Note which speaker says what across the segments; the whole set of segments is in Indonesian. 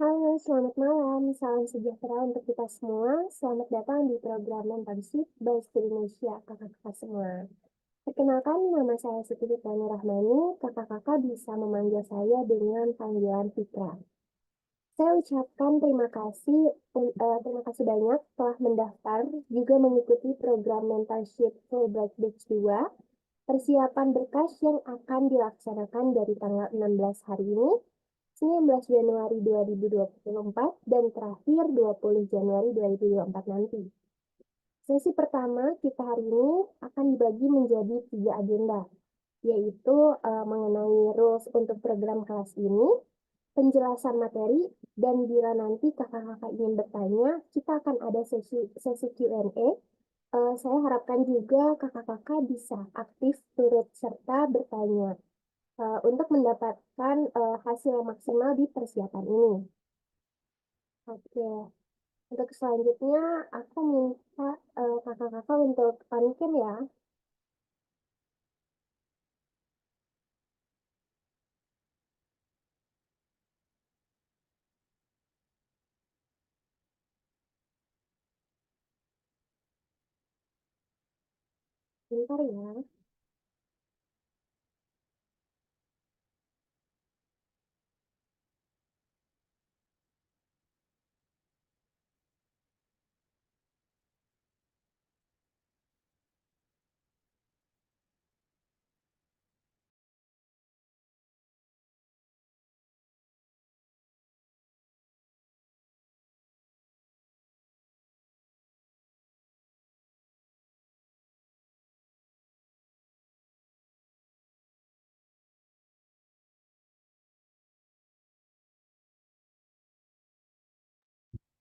Speaker 1: Halo, selamat malam. Salam sejahtera untuk kita semua. Selamat datang di program Mentorship by Indonesia, kakak-kakak semua. Perkenalkan, nama saya Siti Fitriani Rahmani. Kakak-kakak bisa memanggil saya dengan panggilan Fitra. Saya ucapkan terima kasih banyak telah mendaftar, juga mengikuti program Mentorship Fulbright Batch 2. Persiapan berkas yang akan dilaksanakan dari tanggal 16 hari ini 19 Januari 2024 dan terakhir 20 Januari 2024 nanti. Sesi pertama kita hari ini akan dibagi menjadi 3 agenda, yaitu mengenai rules untuk program kelas ini, penjelasan materi, dan bila nanti kakak-kakak ingin bertanya, kita akan ada sesi Q&A. Saya harapkan juga kakak-kakak bisa aktif turut serta bertanya untuk mendapatkan hasil yang maksimal di persiapan ini. Oke, untuk selanjutnya aku minta kakak-kakak untuk on cam ya. Bentar ya.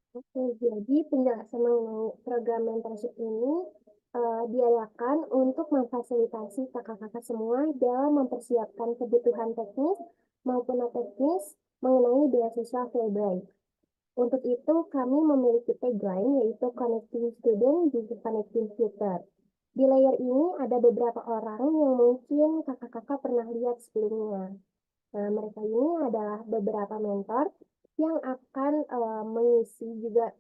Speaker 1: Oke, jadi penjelasan mengenai program mentorship ini diadakan untuk memfasilitasi kakak-kakak semua dalam mempersiapkan kebutuhan teknis maupun non-teknis mengenai beasiswa Fulbright. Untuk itu, kami memiliki tagline yaitu Connecting Student with Connecting Future. Di layer ini ada beberapa orang yang mungkin kakak-kakak pernah lihat sebelumnya. Nah, mereka ini adalah beberapa mentor yang akan mengisi juga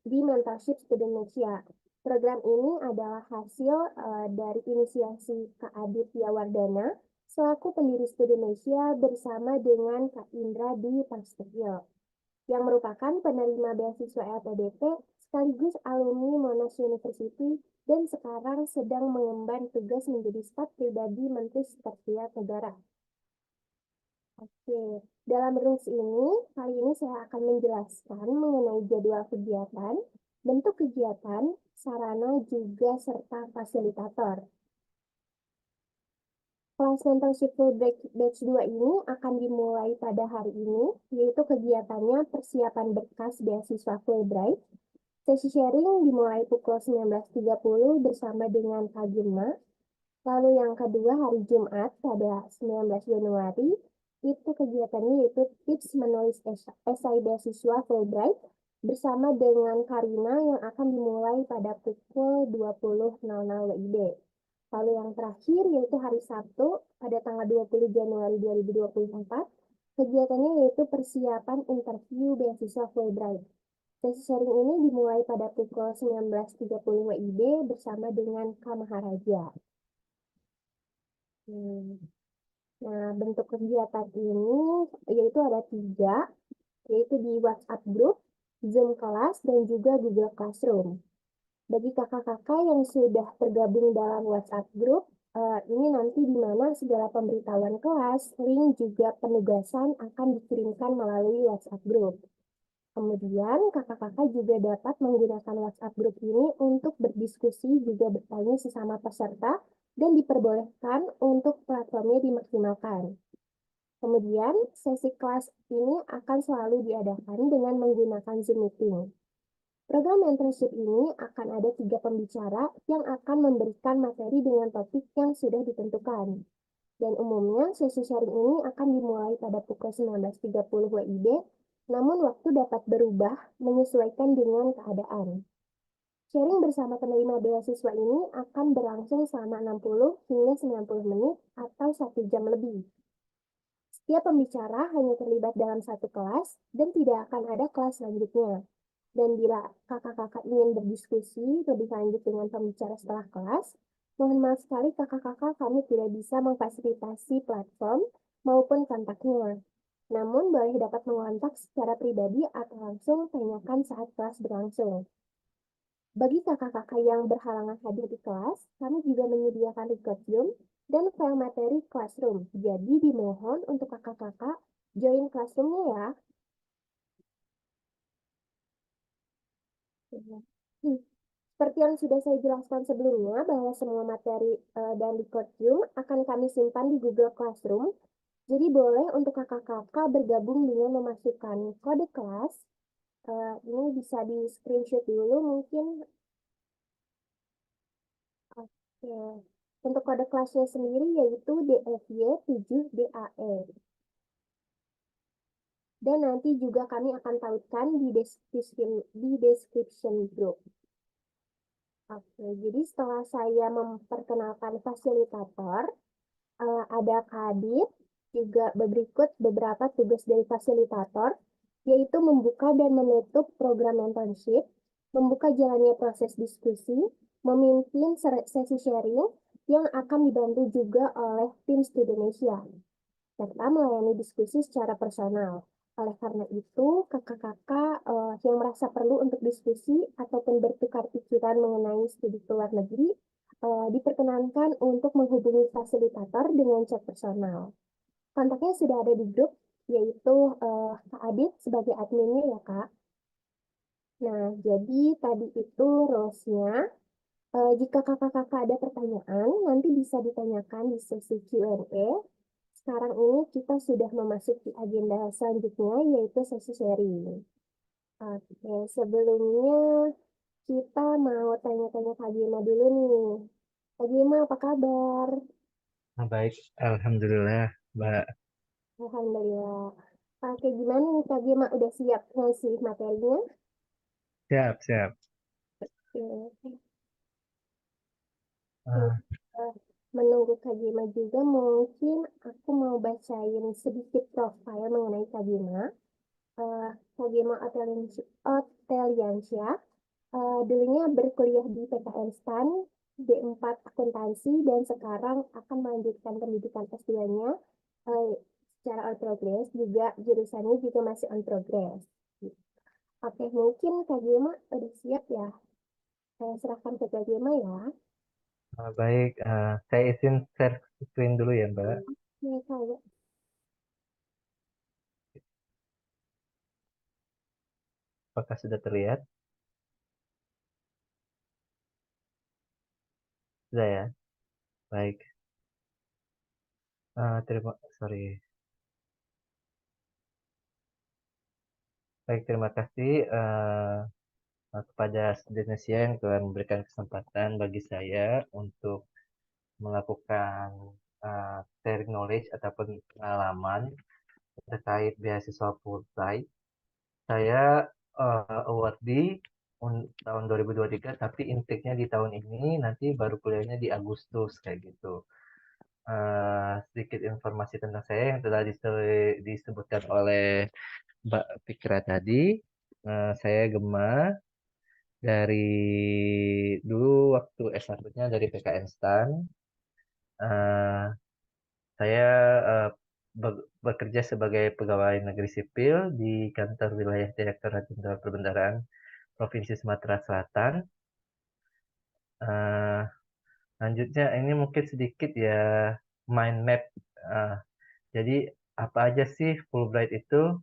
Speaker 1: di Mentorship Student Indonesia. Program ini adalah hasil dari inisiasi Kak Aditya Wardana selaku pendiri Student Indonesia bersama dengan Kak Indra di Pastekil, yang merupakan penerima beasiswa LPDP sekaligus alumni Monash University dan sekarang sedang mengemban tugas menjadi staf pribadi Menteri Sekretariat Negara. Oke, dalam rules ini, kali ini saya akan menjelaskan mengenai jadwal kegiatan, bentuk kegiatan, sarana juga serta fasilitator. Kelas Mentorship Fulbright Batch 2 ini akan dimulai pada hari ini, yaitu kegiatannya persiapan berkas beasiswa Fulbright. Sesi sharing dimulai pukul 19.30 bersama dengan Kak Gemma. Lalu yang kedua hari Jumat pada 19 Januari, itu kegiatannya yaitu tips menulis esai beasiswa Fulbright bersama dengan Karina yang akan dimulai pada pukul 20.00 WIB. Lalu yang terakhir yaitu hari Sabtu pada tanggal 20 Januari 2024, kegiatannya yaitu persiapan interview beasiswa Fulbright. Sesi sharing ini dimulai pada pukul 19.30 WIB bersama dengan Kak Maharaja. Nah, bentuk kegiatan ini yaitu ada 3, yaitu di WhatsApp Group, Zoom kelas, dan juga Google Classroom. Bagi kakak-kakak yang sudah tergabung dalam WhatsApp Group, ini nanti di mana segala pemberitahuan kelas, link juga penugasan akan dikirimkan melalui WhatsApp Group. Kemudian kakak-kakak juga dapat menggunakan WhatsApp Group ini untuk berdiskusi juga bertanya sesama peserta dan diperbolehkan untuk platformnya dimaksimalkan. Kemudian, sesi kelas ini akan selalu diadakan dengan menggunakan Zoom Meeting. Program mentorship ini akan ada 3 pembicara yang akan memberikan materi dengan topik yang sudah ditentukan. Dan umumnya sesi sharing ini akan dimulai pada pukul 19.30 WIB, namun waktu dapat berubah menyesuaikan dengan keadaan. Sharing bersama penerima beasiswa ini akan berlangsung selama 60 hingga 90 menit atau 1 jam lebih. Tiap pembicara hanya terlibat dalam satu kelas dan tidak akan ada kelas selanjutnya. Dan bila kakak-kakak ingin berdiskusi lebih lanjut dengan pembicara setelah kelas, mohon maaf sekali kakak-kakak kami tidak bisa memfasilitasi platform maupun kontaknya. Namun boleh dapat mengontak secara pribadi atau langsung tanyakan saat kelas berlangsung. Bagi kakak-kakak yang berhalangan hadir di kelas, kami juga menyediakan record room dan file materi classroom. Jadi dimohon untuk kakak-kakak join classroomnya ya. Hmm. Seperti yang sudah saya jelaskan sebelumnya, bahwa semua materi dan record room akan kami simpan di Google Classroom. Jadi boleh untuk kakak-kakak bergabung dengan memasukkan kode kelas. Ini bisa di screenshot dulu mungkin. Oke. Untuk kode kelasnya sendiri yaitu DFY7DAE. Dan nanti juga kami akan tautkan di description group. Oke, jadi setelah saya memperkenalkan fasilitator, ada Kadit, juga berikut beberapa tugas dari fasilitator, yaitu membuka dan menutup program mentorship, membuka jalannya proses diskusi, memimpin sesi sharing yang akan dibantu juga oleh tim Studenesia, serta melayani diskusi secara personal. Oleh karena itu, kakak-kakak yang merasa perlu untuk diskusi ataupun bertukar pikiran mengenai studi ke luar negeri, diperkenankan untuk menghubungi fasilitator dengan chat personal. Kontaknya sudah ada di grup, yaitu Kak Adit sebagai adminnya ya, Kak. Nah, jadi tadi itu rules-nya. Jika kakak-kakak ada pertanyaan, nanti bisa ditanyakan di sesi Q&A. Sekarang ini kita sudah memasuki agenda selanjutnya, yaitu sesi sharing. Oke, sebelumnya kita mau tanya-tanya Kak Gema dulu nih. Kak Gema, apa kabar?
Speaker 2: Baik, alhamdulillah, Mbak.
Speaker 1: Alhamdulillah. Oke, gimana nih Kak Gema? Udah siap ngasih materinya?
Speaker 2: Siap, siap.
Speaker 1: Oke.
Speaker 2: Eh,
Speaker 1: Eh, Menunggu Kak Gema juga, mungkin aku mau bacain sedikit profil mengenai Kak Gema. Kak Gema Oteliansyah. Dulunya berkuliah di PTN STAN, D4 Akuntansi, dan sekarang akan melanjutkan pendidikan S2-nya secara on progress, juga jurusannya juga masih on progress. Oke, mungkin Kak Gema udah siap ya? Saya serahkan ke Kak Gema ya.
Speaker 2: Baik, saya izin share screen dulu ya, Mbak.
Speaker 1: Oke, Kak.
Speaker 2: Apakah sudah terlihat? Sudah ya? Baik. Sorry. Baik, terima kasih kepada Indonesia yang telah memberikan kesempatan bagi saya untuk melakukan sharing knowledge ataupun pengalaman terkait beasiswa Fulbright. Saya awardee tahun 2023, tapi intake-nya di tahun ini, nanti baru kuliahnya di Agustus kayak gitu. Sedikit informasi tentang saya yang telah disebutkan oleh Mbak Fikra tadi. Saya Gema dari dulu waktu S1-nya dari PKN STAN. Eh, saya eh, bekerja sebagai pegawai negeri sipil di kantor wilayah Direktorat Jenderal Perbendaharaan Provinsi Sumatera Selatan. Eh, Lanjutnya ini mungkin sedikit ya mind map. Eh, jadi apa aja sih Fulbright itu?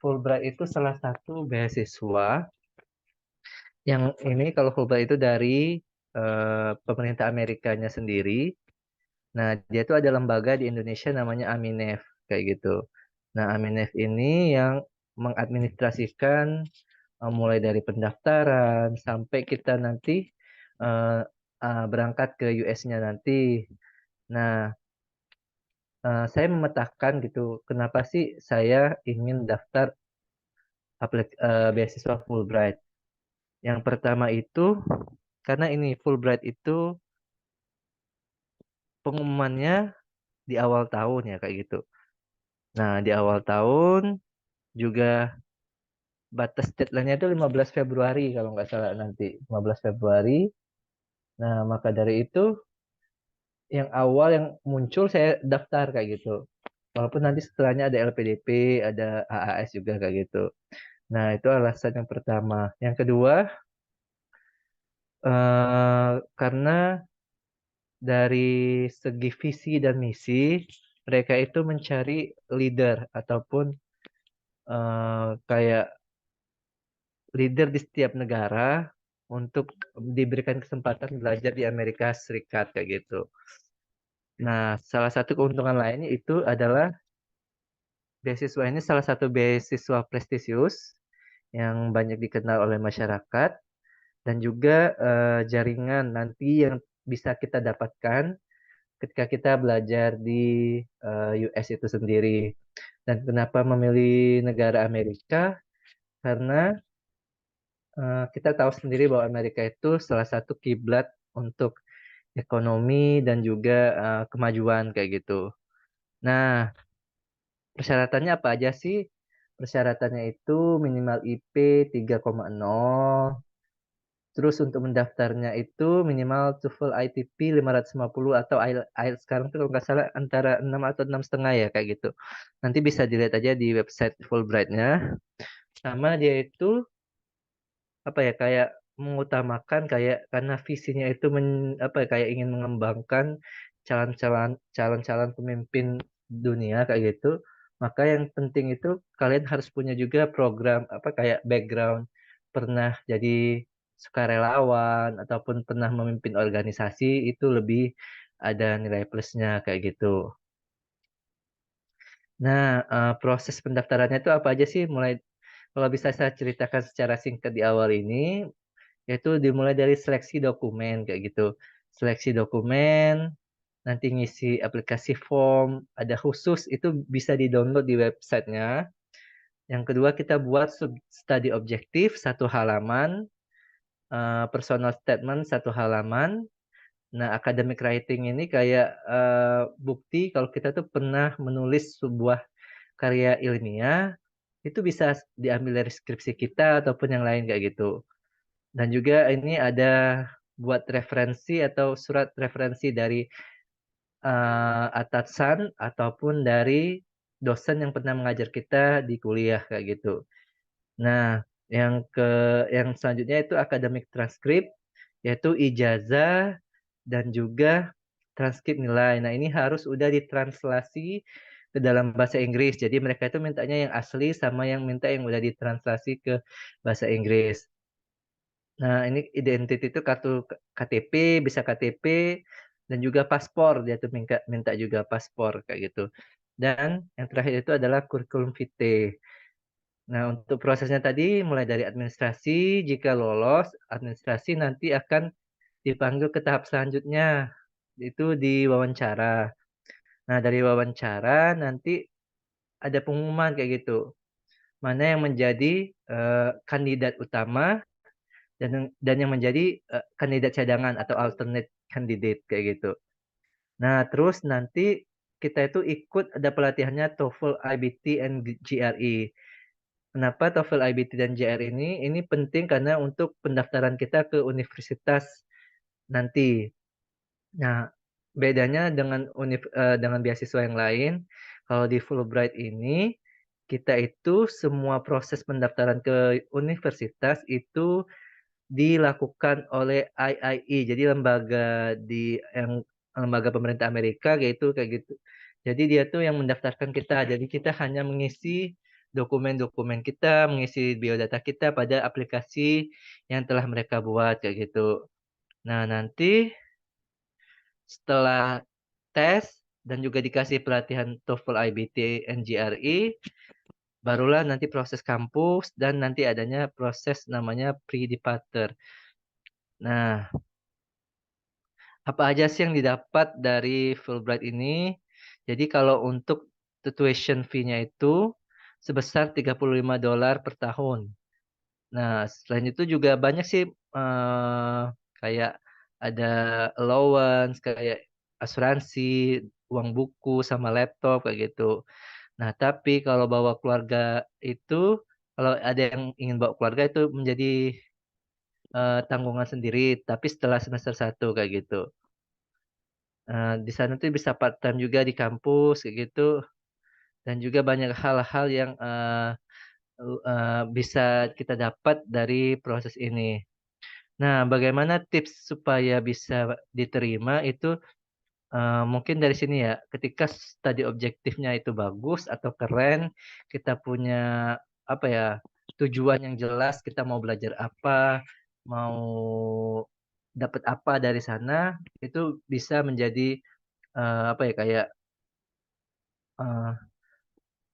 Speaker 2: Fulbright itu salah satu beasiswa yang ini kalau Fulbright itu dari pemerintah Amerikanya sendiri. Nah, dia itu ada lembaga di Indonesia namanya Aminef kayak gitu. Nah, Aminef ini yang mengadministrasikan mulai dari pendaftaran sampai kita nanti eh, berangkat ke US-nya nanti. Nah, saya memetakan gitu, kenapa sih saya ingin daftar beasiswa Fulbright. Yang pertama itu, karena ini Fulbright itu pengumumannya di awal tahun ya kayak gitu. Nah, di awal tahun juga batas deadline-nya itu 15 Februari kalau nggak salah nanti. 15 Februari. Nah, maka dari itu yang awal yang muncul saya daftar kayak gitu. Walaupun nanti setelahnya ada LPDP, ada AAS juga kayak gitu. Nah, itu alasan yang pertama. Yang kedua, karena dari segi visi dan misi, mereka itu mencari leader ataupun kayak leader di setiap negara untuk diberikan kesempatan belajar di Amerika Serikat kayak gitu. Nah, salah satu keuntungan lainnya itu adalah beasiswa ini salah satu beasiswa prestisius yang banyak dikenal oleh masyarakat dan juga jaringan nanti yang bisa kita dapatkan ketika kita belajar di US itu sendiri. Dan kenapa memilih negara Amerika? Karena kita tahu sendiri bahwa Amerika itu salah satu kiblat untuk ekonomi dan juga kemajuan kayak gitu. Nah, persyaratannya apa aja sih? Persyaratannya itu minimal IP 3,0. Terus untuk mendaftarnya itu minimal TOEFL ITP 550 atau IELTS sekarang tuh kalau nggak salah antara 6 atau 6,5 ya kayak gitu. Nanti bisa dilihat aja di website Fulbright-nya. Sama dia itu apa ya kayak mengutamakan kayak karena visinya itu apa ya, kayak ingin mengembangkan calon-calon pemimpin dunia kayak gitu. Maka yang penting itu kalian harus punya juga program apa kayak background pernah jadi sukarelawan ataupun pernah memimpin organisasi itu lebih ada nilai plusnya kayak gitu. Nah, proses pendaftarannya itu apa aja sih? Mulai kalau bisa saya ceritakan secara singkat di awal ini, yaitu dimulai dari seleksi dokumen kayak gitu. Seleksi dokumen, nanti ngisi aplikasi form, ada khusus itu bisa di-download di websitenya. Yang kedua kita buat study objektif satu halaman, personal statement satu halaman. Nah, academic writing ini kayak bukti kalau kita tuh pernah menulis sebuah karya ilmiah, itu bisa diambil dari skripsi kita ataupun yang lain kayak gitu. Dan juga ini ada buat referensi atau surat referensi dari atasan ataupun dari dosen yang pernah mengajar kita di kuliah kayak gitu. Nah, yang selanjutnya itu akademik transkrip yaitu ijazah dan juga transkrip nilai. Nah, ini harus udah ditranslasi ke dalam bahasa Inggris. Jadi mereka itu mintanya yang asli sama yang minta yang udah ditranslasi ke bahasa Inggris. Nah, ini identity itu kartu KTP, bisa KTP dan juga paspor. Dia tuh minta juga paspor kayak gitu. Dan yang terakhir itu adalah kurikulum vitae. Nah, untuk prosesnya tadi mulai dari administrasi, jika lolos, administrasi nanti akan dipanggil ke tahap selanjutnya, itu di wawancara. Nah, dari wawancara nanti ada pengumuman kayak gitu. Mana yang menjadi kandidat utama dan yang menjadi kandidat cadangan atau alternate candidate kayak gitu. Nah, terus nanti kita itu ikut ada pelatihannya TOEFL, IBT, and GRE. Kenapa TOEFL, IBT, dan GRE ini? Ini penting karena untuk pendaftaran kita ke universitas nanti. Nah, bedanya dengan beasiswa yang lain, kalau di Fulbright ini kita itu semua proses pendaftaran ke universitas itu dilakukan oleh IIE, jadi lembaga pemerintah Amerika kayak gitu. Jadi dia tuh yang mendaftarkan kita. Jadi kita hanya mengisi dokumen-dokumen kita, mengisi biodata kita pada aplikasi yang telah mereka buat kayak gitu. Nah, nanti setelah tes dan juga dikasih pelatihan TOEFL, IBT, NGRE, barulah nanti proses kampus dan nanti adanya proses namanya pre-departure. Nah, apa aja sih yang didapat dari Fulbright ini? Jadi kalau untuk tuition fee-nya itu sebesar $35 per tahun. Nah, selain itu juga banyak sih kayak ada allowance, kayak asuransi, uang buku sama laptop kayak gitu. Nah, tapi kalau bawa keluarga itu, kalau ada yang ingin bawa keluarga itu menjadi tanggungan sendiri, tapi setelah semester 1 kayak gitu. Di sana tuh bisa part time juga di kampus kayak gitu, dan juga banyak hal-hal yang bisa kita dapat dari proses ini. Nah, bagaimana tips supaya bisa diterima itu mungkin dari sini ya, ketika studi objektifnya itu bagus atau keren, kita punya apa ya, tujuan yang jelas, kita mau belajar apa, mau dapat apa dari sana, itu bisa menjadi apa ya, kayak eh,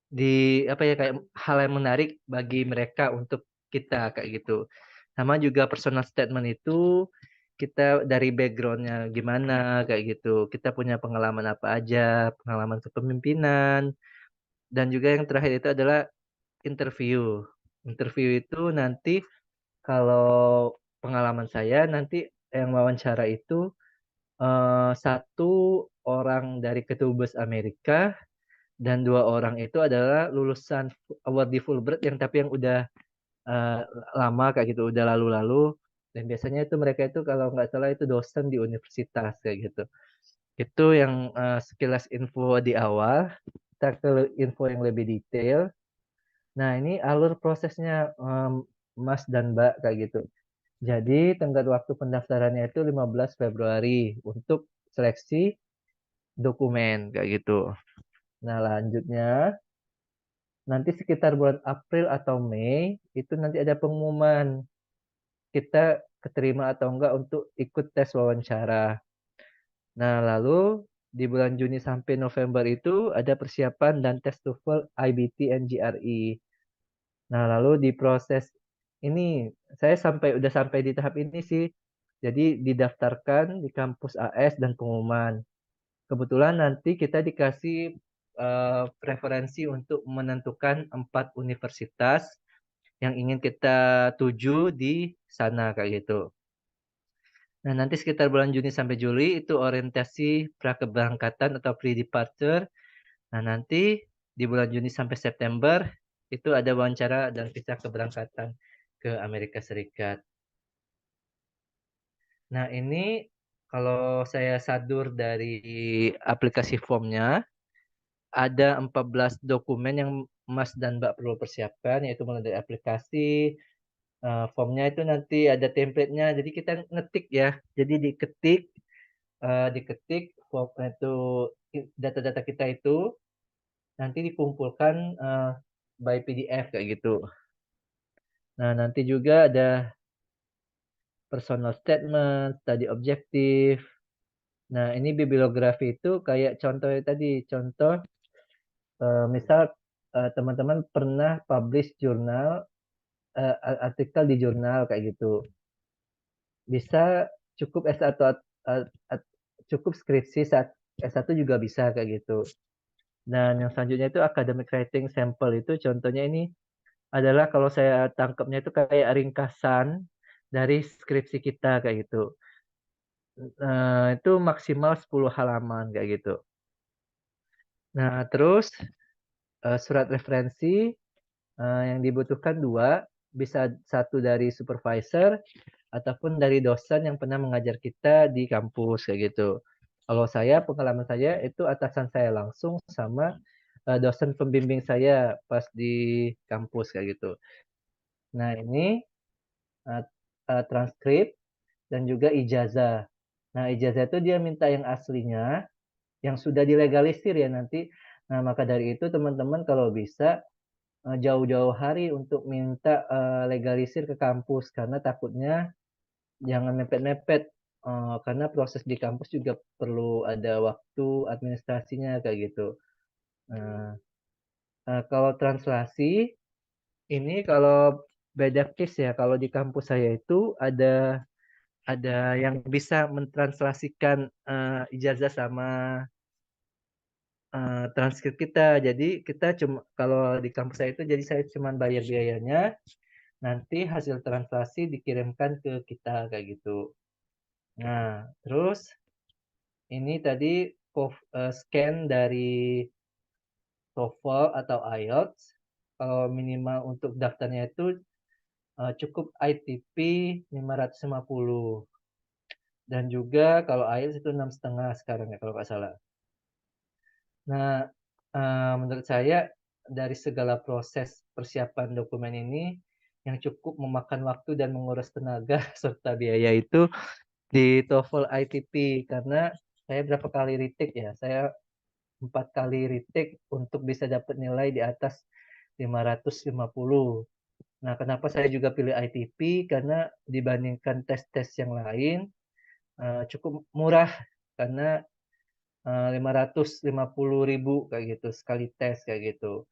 Speaker 2: di apa ya, kayak hal yang menarik bagi mereka untuk kita kayak gitu. Sama juga personal statement itu kita dari backgroundnya gimana kayak gitu. Kita punya pengalaman apa aja, pengalaman kepemimpinan, dan juga yang terakhir itu adalah interview. Interview itu nanti kalau pengalaman saya nanti yang wawancara itu satu orang dari Kedubes Amerika dan dua orang itu adalah lulusan awardee Fulbright yang tapi yang udah eh, lama kayak gitu, udah lalu-lalu. Dan biasanya itu mereka itu kalau nggak salah itu dosen di universitas kayak gitu. Itu yang sekilas info di awal. Kita ke info yang lebih detail. Nah, ini alur prosesnya Mas dan Mbak kayak gitu. Jadi tenggat waktu pendaftarannya itu 15 Februari untuk seleksi dokumen kayak gitu. Nah, lanjutnya nanti sekitar bulan April atau Mei itu nanti ada pengumuman kita keterima atau enggak untuk ikut tes wawancara. Nah, lalu di bulan Juni sampai November itu ada persiapan dan tes TOEFL, IBT, and GRE. Nah, lalu di proses ini saya udah sampai di tahap ini sih. Jadi didaftarkan di kampus AS dan pengumuman. Kebetulan nanti kita dikasih preferensi untuk menentukan 4 universitas yang ingin kita tuju di sana kayak gitu. Nah, nanti sekitar bulan Juni sampai Juli itu orientasi prakeberangkatan atau pre-departure. Nah, nanti di bulan Juni sampai September itu ada wawancara dan visa keberangkatan ke Amerika Serikat. Nah, ini kalau saya sadur dari aplikasi formnya, ada 14 dokumen yang Mas dan Mbak perlu persiapkan, yaitu mulai dari aplikasi, formnya itu nanti ada template-nya, jadi kita ngetik ya. Jadi diketik form itu data-data kita itu nanti dikumpulkan by PDF kayak gitu. Nah, nanti juga ada personal statement, study objektif. Nah, ini bibliografi itu kayak contoh tadi, contoh misal teman-teman pernah publish jurnal, artikel di jurnal kayak gitu. Bisa cukup S1 cukup skripsi saat S1 juga bisa kayak gitu. Dan yang selanjutnya itu academic writing sample itu contohnya ini adalah kalau saya tangkapnya itu kayak ringkasan dari skripsi kita kayak gitu. Itu maksimal 10 halaman kayak gitu. Nah, terus surat referensi yang dibutuhkan dua, bisa satu dari supervisor ataupun dari dosen yang pernah mengajar kita di kampus kayak gitu. Kalau saya, pengalaman saya itu atasan saya langsung sama dosen pembimbing saya pas di kampus kayak gitu. Nah, ini uh, transkrip dan juga ijazah. Nah, ijazah itu dia minta yang aslinya, yang sudah dilegalisir ya nanti. Nah, maka dari itu teman-teman kalau bisa jauh-jauh hari untuk minta legalisir ke kampus karena takutnya jangan mepet-mepet. Karena proses di kampus juga perlu ada waktu administrasinya kayak gitu. Nah, kalau translasi ini kalau beda case ya. Kalau di kampus saya itu ada yang bisa mentranslasikan ijazah sama transkrip kita. Jadi kita cuma kalau di kampus saya itu jadi saya cuma bayar biayanya, nanti hasil translasi dikirimkan ke kita kayak gitu. Nah, terus ini tadi scan dari TOEFL atau IELTS. Kalau minimal untuk daftarnya itu cukup ITP 550. Dan juga kalau IELTS itu 6,5 sekarang ya kalau nggak salah. Nah, menurut saya dari segala proses persiapan dokumen ini yang cukup memakan waktu dan menguras tenaga serta biaya itu di TOEFL ITP karena saya berapa kali retake ya, saya 4 kali retake untuk bisa dapat nilai di atas 550. Nah, kenapa saya juga pilih ITP karena dibandingkan tes-tes yang lain cukup murah karena 550.000 kayak gitu sekali tes kayak gitu.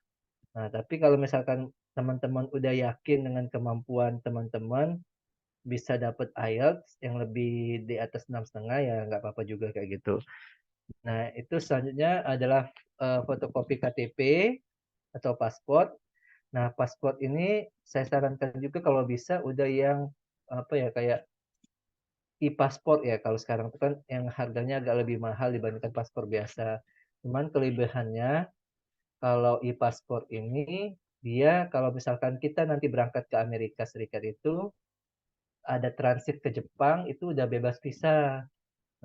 Speaker 2: Nah, tapi kalau misalkan teman-teman udah yakin dengan kemampuan teman-teman bisa dapat IELTS yang lebih di atas 6,5 ya nggak apa-apa juga kayak gitu. Nah, itu selanjutnya adalah fotokopi KTP atau paspor. Nah, paspor ini saya sarankan juga kalau bisa udah yang apa ya kayak e-paspor ya kalau sekarang itu kan yang harganya agak lebih mahal dibandingkan paspor biasa. Cuman kelebihannya kalau e-paspor ini dia kalau misalkan kita nanti berangkat ke Amerika Serikat itu ada transit ke Jepang itu udah bebas visa.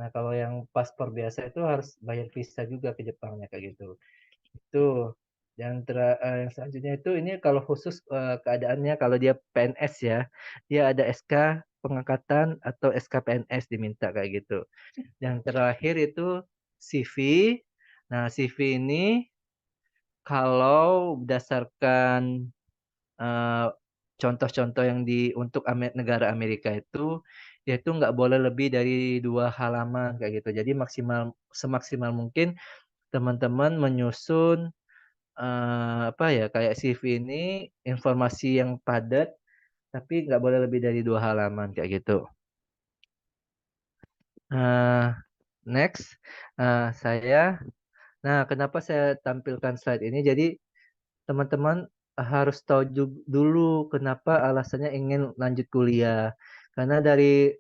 Speaker 2: Nah, kalau yang paspor biasa itu harus bayar visa juga ke Jepangnya kayak gitu. Itu yang selanjutnya itu ini kalau khusus keadaannya kalau dia PNS ya, dia ada SK pengangkatan atau SK PNS diminta kayak gitu. Yang terakhir itu CV. Nah, CV ini kalau berdasarkan eh, contoh-contoh yang untuk negara Amerika itu, yaitu nggak boleh lebih dari 2 halaman kayak gitu. Jadi semaksimal mungkin teman-teman menyusun apa ya kayak CV ini informasi yang padat, tapi nggak boleh lebih dari 2 halaman kayak gitu. Nah, next, saya. Nah, kenapa saya tampilkan slide ini? Jadi teman-teman harus tahu dulu kenapa alasannya ingin lanjut kuliah. Karena dari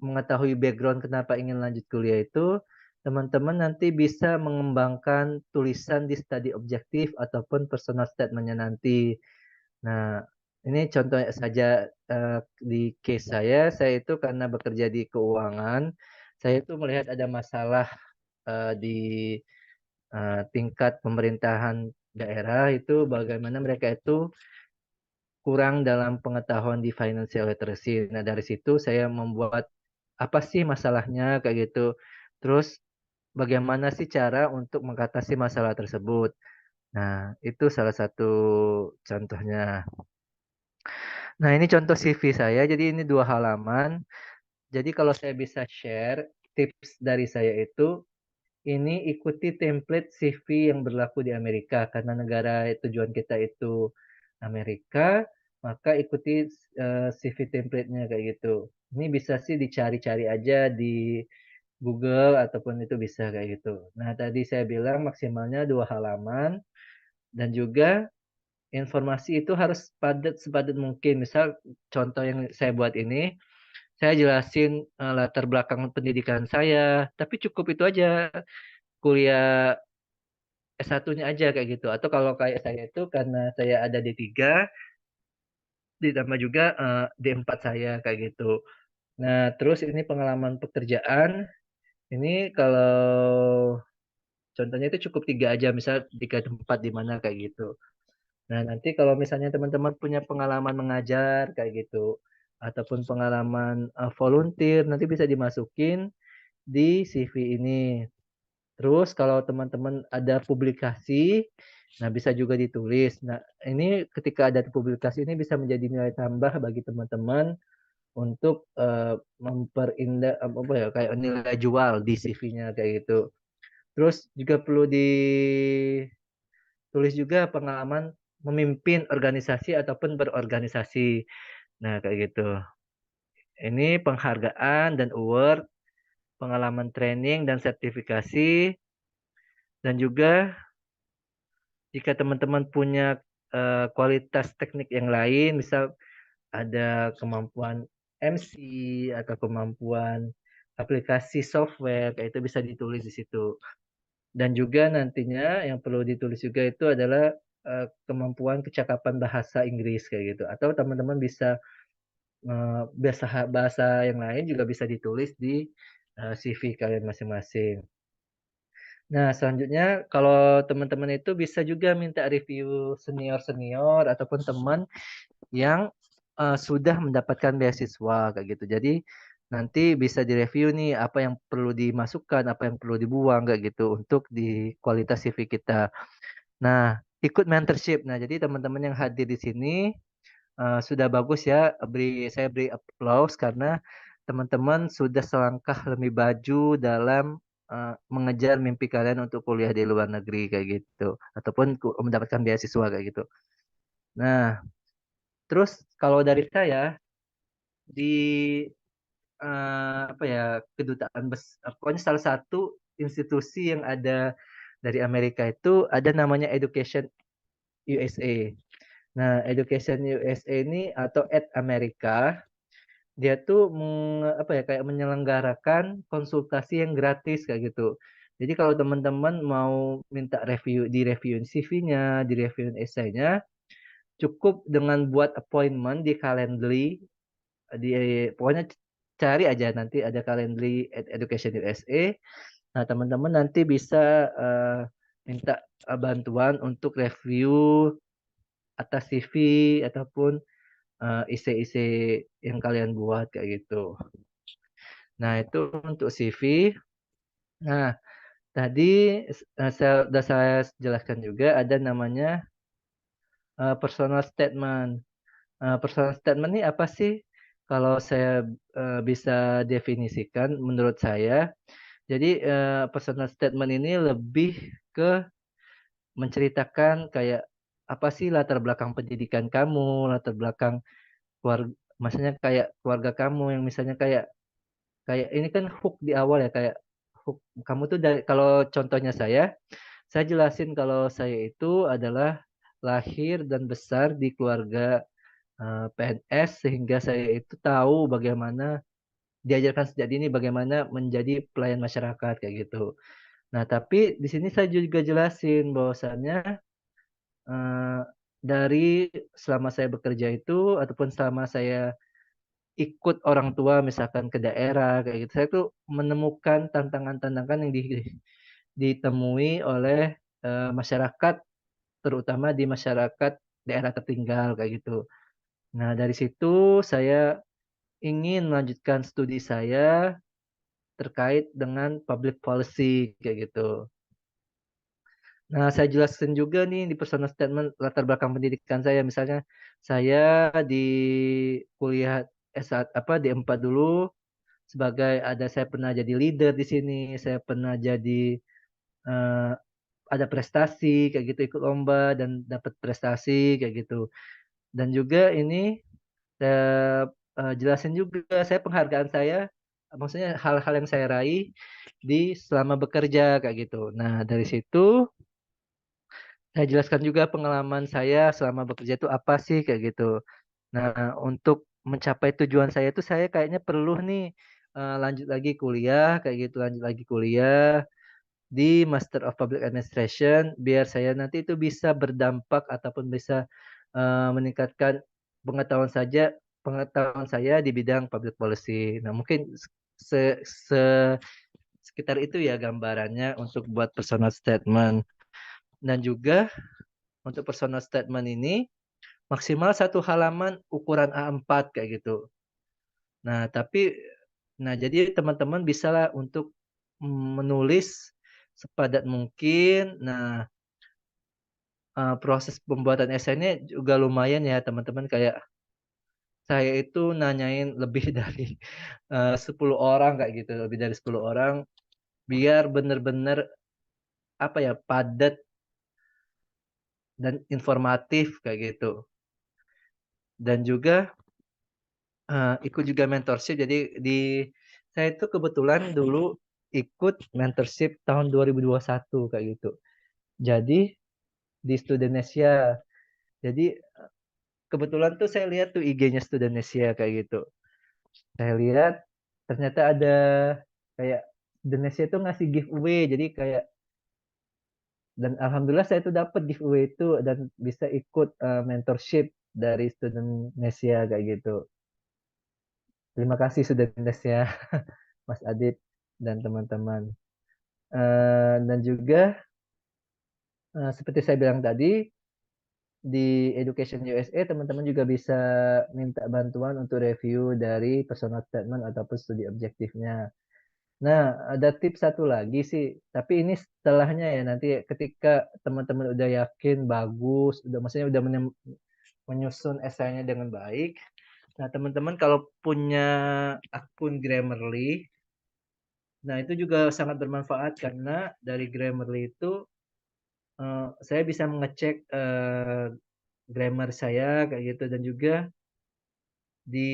Speaker 2: mengetahui background kenapa ingin lanjut kuliah itu, teman-teman nanti bisa mengembangkan tulisan di study objektif ataupun personal statement-nya nanti. Nah, ini contoh saja di case saya itu karena bekerja di keuangan, saya itu melihat ada masalah di tingkat pemerintahan daerah itu bagaimana mereka itu kurang dalam pengetahuan di financial literacy. Nah, dari situ saya membuat apa sih masalahnya kayak gitu. Terus bagaimana sih cara untuk mengatasi masalah tersebut. Nah, itu salah satu contohnya. Nah, ini contoh CV saya. Jadi ini 2 halaman. Jadi kalau saya bisa share tips dari saya itu ini ikuti template CV yang berlaku di Amerika karena negara tujuan kita itu Amerika, maka ikuti CV template-nya kayak gitu. Ini bisa sih dicari-cari aja di Google ataupun itu bisa kayak gitu. Nah, tadi saya bilang maksimalnya 2 halaman dan juga informasi itu harus padat sepadat mungkin. Misal contoh yang saya buat ini, saya jelasin latar belakang pendidikan saya, tapi cukup itu aja kuliah S1-nya aja kayak gitu. Atau kalau kayak saya itu karena saya ada D3 ditambah juga D4 saya kayak gitu. Nah, terus ini pengalaman pekerjaan. Ini kalau contohnya itu cukup 3 aja, misal 3 tempat di mana kayak gitu. Nah, nanti kalau misalnya teman-teman punya pengalaman mengajar kayak gitu, ataupun pengalaman volunteer, nanti bisa dimasukin di CV ini. Terus kalau teman-teman ada publikasi, nah bisa juga ditulis. Nah, ini ketika ada publikasi ini bisa menjadi nilai tambah bagi teman-teman untuk memperindah apa ya kayak nilai jual di CV-nya kayak gitu. Terus juga perlu ditulis juga pengalaman memimpin organisasi ataupun berorganisasi. Nah, kayak gitu. Ini penghargaan dan award, pengalaman training dan sertifikasi, dan juga jika teman-teman punya kualitas teknik yang lain, misal ada kemampuan MC atau kemampuan aplikasi software, kayak itu bisa ditulis di situ. Dan juga nantinya yang perlu ditulis juga itu adalah kemampuan kecakapan bahasa Inggris kayak gitu. Atau teman-teman bisa bahasa bahasa yang lain juga bisa ditulis di CV kalian masing-masing. Nah, selanjutnya kalau teman-teman itu bisa juga minta review senior-senior ataupun teman yang sudah mendapatkan beasiswa kayak gitu. Jadi nanti bisa direview nih apa yang perlu dimasukkan, apa yang perlu dibuang kayak gitu untuk di kualitas CV kita. Nah, ikut mentorship. Nah, jadi teman-teman yang hadir di sini sudah bagus ya. Saya beri applause karena teman-teman sudah selangkah lebih maju dalam mengejar mimpi kalian untuk kuliah di luar negeri kayak gitu, ataupun mendapatkan beasiswa kayak gitu. Nah, terus kalau dari saya di apa ya, kedutaan pokoknya salah satu institusi yang ada dari Amerika itu ada namanya Education USA. Nah, Education USA ini atau Ed America, dia tuh apa ya, kayak menyelenggarakan konsultasi yang gratis kayak gitu. Jadi kalau teman-teman mau minta di reviewin CV-nya, di reviewin esainya, cukup dengan buat appointment di Calendly, di pokoknya cari aja nanti ada Calendly Education USA. Nah, teman-teman nanti bisa minta bantuan untuk review atas CV ataupun isi-isi yang kalian buat kayak gitu. Nah, itu untuk CV. Nah, tadi sudah saya jelaskan juga ada namanya personal statement. Personal statement ini apa sih? Kalau saya bisa definisikan menurut saya, jadi personal statement ini lebih ke menceritakan kayak apa sih latar belakang pendidikan kamu, latar belakang keluarga, maksudnya kayak keluarga kamu yang misalnya kayak kayak ini kan hook di awal ya kayak hook kamu tuh dari kalau contohnya saya jelasin kalau saya itu adalah lahir dan besar di keluarga PNS sehingga saya itu tahu bagaimana diajarkan sejak dini bagaimana menjadi pelayan masyarakat kayak gitu. Nah, tapi di sini saya juga jelasin bahwasannya eh, dari selama saya bekerja itu ataupun selama saya ikut orang tua misalkan ke daerah kayak gitu, saya tuh menemukan tantangan-tantangan yang ditemui oleh masyarakat, terutama di masyarakat daerah tertinggal kayak gitu. Nah, dari situ saya ingin melanjutkan studi saya terkait dengan public policy kayak gitu. Nah, saya jelaskan juga nih di personal statement latar belakang pendidikan saya. Misalnya saya di kuliah S1 apa di 4 dulu sebagai ada saya pernah jadi leader di sini, saya pernah jadi eh, ada prestasi kayak gitu ikut lomba dan dapat prestasi kayak gitu. Dan juga ini saya jelasin juga saya penghargaan saya maksudnya hal-hal yang saya raih di selama bekerja kayak gitu. Nah, dari situ saya jelaskan juga pengalaman saya selama bekerja itu apa sih kayak gitu. Nah, untuk mencapai tujuan saya itu saya kayaknya perlu nih lanjut lagi kuliah kayak gitu, lanjut lagi kuliah di Master of Public Administration biar saya nanti itu bisa berdampak ataupun bisa meningkatkan pengetahuan pengetahuan saya di bidang public policy. Nah, mungkin se, se- sekitar itu ya gambarannya untuk buat personal statement. Dan juga untuk personal statement ini maksimal satu halaman ukuran A4 kayak gitu. Nah, jadi teman-teman bisalah untuk menulis sepadat mungkin. Nah, proses pembuatan esainya juga lumayan ya teman-teman. Kayak saya itu nanyain lebih dari 10 orang kayak gitu, lebih dari 10 orang biar benar-benar apa ya padat dan informatif kayak gitu. Dan juga ikut juga mentorship. Jadi saya itu kebetulan dulu ikut mentorship tahun 2021 kayak gitu. Jadi di Studenesia. Jadi kebetulan tuh saya lihat tuh IG-nya Studenesia kayak gitu. Saya lihat ternyata ada kayak Studenesia tuh ngasih giveaway. Jadi kayak Dan alhamdulillah saya itu dapat giveaway itu dan bisa ikut mentorship dari student Indonesia kayak gitu. Terima kasih student Indonesia, Mas Adit dan teman-teman. Dan juga seperti saya bilang tadi, di Education USA teman-teman juga bisa minta bantuan untuk review dari personal statement ataupun studi objektifnya. Nah, ada tips satu lagi sih, tapi ini setelahnya ya nanti ketika teman-teman udah yakin bagus, udah maksudnya udah menyusun esainya dengan baik. Nah, teman-teman kalau punya akun Grammarly, nah itu juga sangat bermanfaat karena dari Grammarly itu saya bisa mengecek grammar saya kayak gitu dan juga di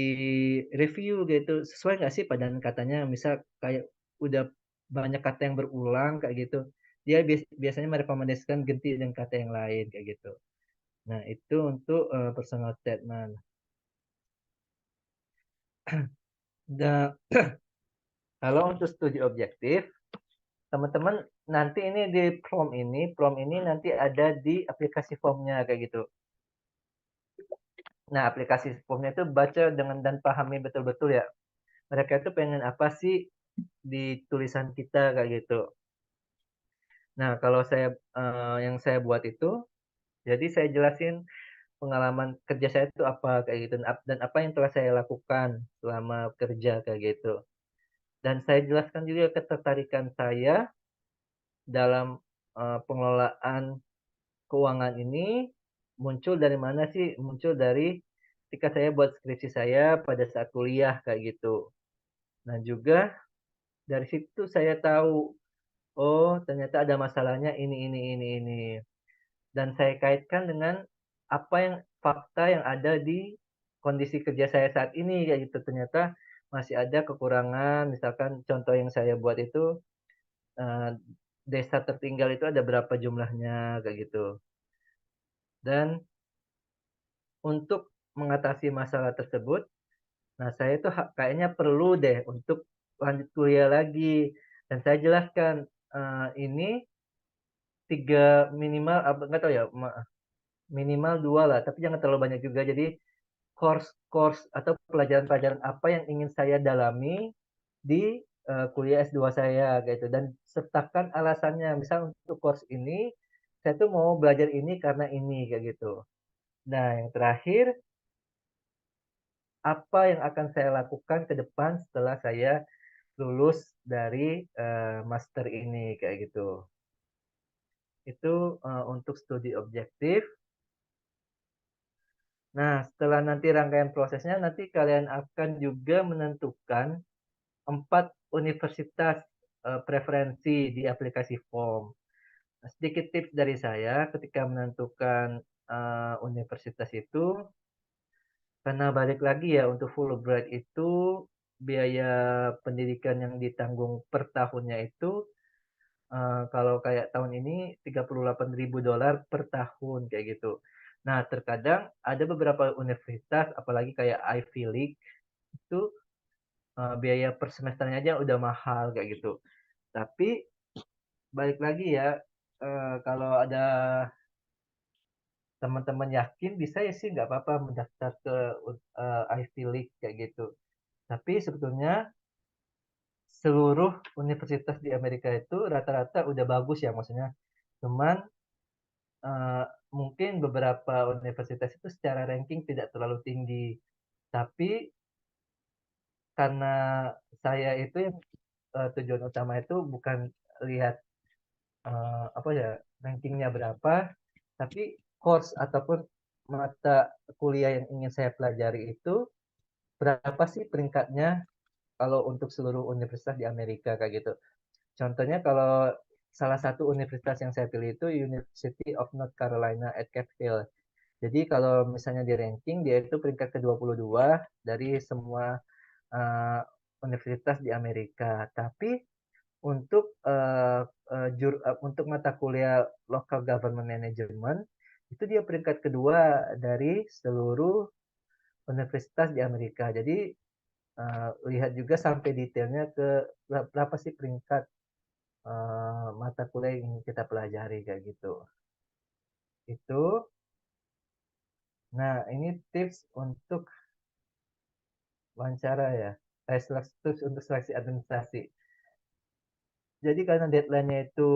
Speaker 2: review gitu sesuai nggak sih padanan katanya misal kayak udah banyak kata yang berulang kayak gitu dia biasanya merekomendasikan ganti dengan kata yang lain kayak gitu. Nah itu untuk personal statement. Dan kalau untuk studi objektif teman-teman nanti ini di prompt ini nanti ada di aplikasi formnya kayak gitu. Nah aplikasi formnya itu baca dengan dan pahami betul-betul ya mereka itu pengen apa sih di tulisan kita kayak gitu. Nah, kalau yang saya buat itu, jadi saya jelasin pengalaman kerja saya itu apa kayak gitu dan apa yang telah saya lakukan selama kerja kayak gitu. Dan saya jelaskan juga ketertarikan saya dalam pengelolaan keuangan ini muncul dari mana sih? Muncul dari ketika saya buat skripsi saya pada saat kuliah kayak gitu. Nah, juga dari situ saya tahu, oh ternyata ada masalahnya ini. Dan saya kaitkan dengan apa yang fakta yang ada di kondisi kerja saya saat ini kayak gitu ternyata masih ada kekurangan misalkan contoh yang saya buat itu eh, desa tertinggal itu ada berapa jumlahnya kayak gitu dan untuk mengatasi masalah tersebut nah saya tuh kayaknya perlu deh untuk lanjut kuliah lagi dan saya jelaskan ini tiga minimal nggak tahu ya minimal dua lah tapi jangan terlalu banyak juga jadi course-course atau pelajaran-pelajaran apa yang ingin saya dalami di kuliah S2 saya gitu dan sertakan alasannya. Misal untuk course ini saya tuh mau belajar ini karena ini kayak gitu. Nah, yang terakhir apa yang akan saya lakukan ke depan setelah saya lulus dari master ini kayak gitu. Itu untuk studi objektif. Nah, setelah nanti rangkaian prosesnya nanti kalian akan juga menentukan 4 universitas preferensi di aplikasi form. Nah, sedikit tips dari saya ketika menentukan universitas itu, karena balik lagi ya untuk Fulbright itu biaya pendidikan yang ditanggung per tahunnya itu kalau kayak tahun ini $38.000 per tahun kayak gitu. Nah, terkadang ada beberapa universitas, apalagi kayak Ivy League, itu biaya per semesternya aja udah mahal kayak gitu. Tapi balik lagi ya, kalau ada teman-teman yakin bisa ya sih nggak apa-apa mendaftar ke Ivy League kayak gitu. Tapi sebetulnya seluruh universitas di Amerika itu rata-rata udah bagus ya maksudnya. Cuman eh, mungkin beberapa universitas itu secara ranking tidak terlalu tinggi. Tapi karena saya itu yang tujuan utama itu bukan lihat apa ya rankingnya berapa, tapi course ataupun mata kuliah yang ingin saya pelajari itu berapa sih peringkatnya kalau untuk seluruh universitas di Amerika kayak gitu. Contohnya kalau salah satu universitas yang saya pilih itu University of North Carolina at Chapel Hill. Jadi kalau misalnya di ranking dia itu peringkat ke-22 dari semua uh, universitas di Amerika. Tapi untuk untuk mata kuliah Local Government Management itu dia peringkat kedua dari seluruh universitas di Amerika. Jadi lihat juga sampai detailnya ke berapa sih peringkat. mata kuliah yang ingin kita pelajari kayak gitu. Itu. Nah, ini tips untuk wawancara ya. Tips untuk seleksi administrasi. Jadi karena deadline-nya itu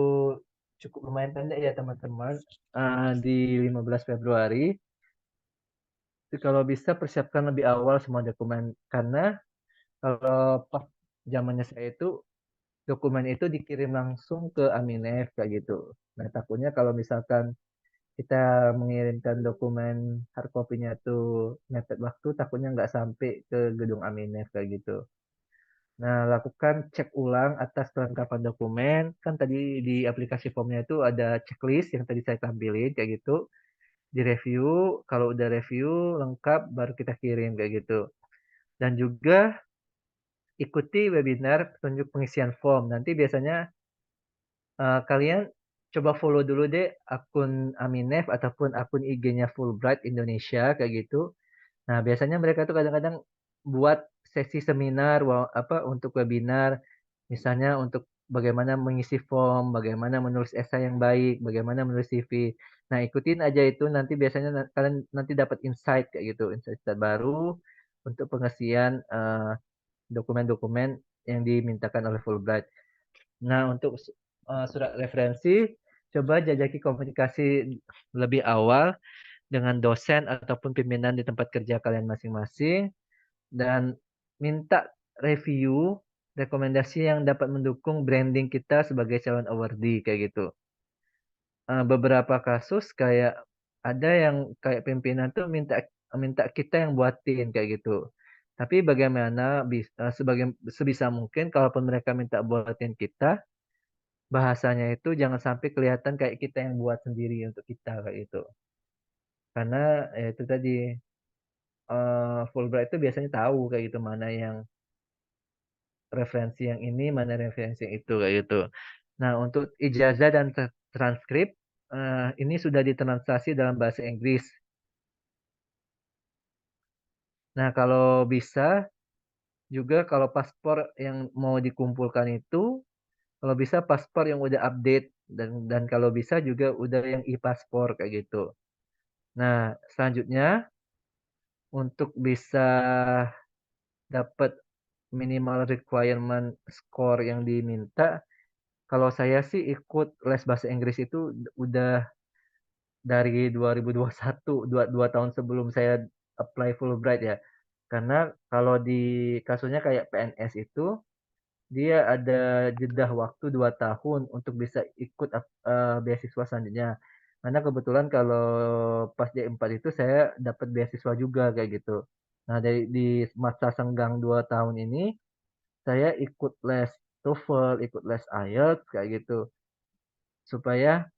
Speaker 2: cukup lumayan pendek ya teman-teman, di 15 Februari. Jadi kalau bisa persiapkan lebih awal semua dokumen karena kalau pas zamannya saya itu dokumen itu dikirim langsung ke Aminef kayak gitu. Nah, takutnya kalau misalkan kita mengirimkan dokumen hard copy-nya tuh mepet waktu, takutnya nggak sampai ke gedung Aminef kayak gitu. Nah, lakukan cek ulang atas kelengkapan dokumen. Kan tadi di aplikasi formnya itu ada checklist yang tadi saya tampilin kayak gitu. Direview, kalau udah review lengkap baru kita kirim kayak gitu. Dan juga ikuti webinar petunjuk pengisian form. Nanti biasanya kalian coba follow dulu deh akun Aminef ataupun akun IG-nya Fulbright Indonesia kayak gitu. Nah, biasanya mereka tuh kadang-kadang buat sesi seminar untuk webinar, misalnya untuk bagaimana mengisi form, bagaimana menulis esai yang baik, bagaimana menulis CV. Nah, ikutin aja itu nanti biasanya kalian nanti dapat insight kayak gitu, insight baru untuk pengisian dokumen-dokumen yang dimintakan oleh Fulbright. Nah, untuk surat referensi, coba jajaki komunikasi lebih awal dengan dosen ataupun pimpinan di tempat kerja kalian masing-masing dan minta review rekomendasi yang dapat mendukung branding kita sebagai calon awardee kayak gitu. Beberapa kasus kayak ada yang kayak pimpinan tuh minta minta kita yang buatin kayak gitu. Tapi bagaimana sebisa mungkin kalaupun mereka minta buatin kita, bahasanya itu jangan sampai kelihatan kayak kita yang buat sendiri untuk kita kayak gitu. Karena ya itu tadi Fulbright itu biasanya tahu kayak gitu mana yang referensi yang ini, mana referensi yang itu kayak gitu. Nah, untuk ijazah dan transkrip ini sudah ditranslasi dalam bahasa Inggris. Nah, kalau bisa juga kalau paspor yang mau dikumpulkan itu, kalau bisa paspor yang udah update dan kalau bisa juga udah yang e-paspor kayak gitu. Nah, selanjutnya untuk bisa dapat minimal requirement score yang diminta, kalau saya sih ikut les bahasa Inggris itu udah dari 2021, dua tahun sebelum saya apply Fulbright ya. Karena kalau di kasusnya kayak PNS itu, dia ada jeda waktu 2 tahun untuk bisa ikut beasiswa selanjutnya. Karena kebetulan kalau pas D4 itu saya dapat beasiswa juga kayak gitu. Nah, di masa senggang 2 tahun ini, saya ikut les TOEFL, ikut les IELTS kayak gitu. Supaya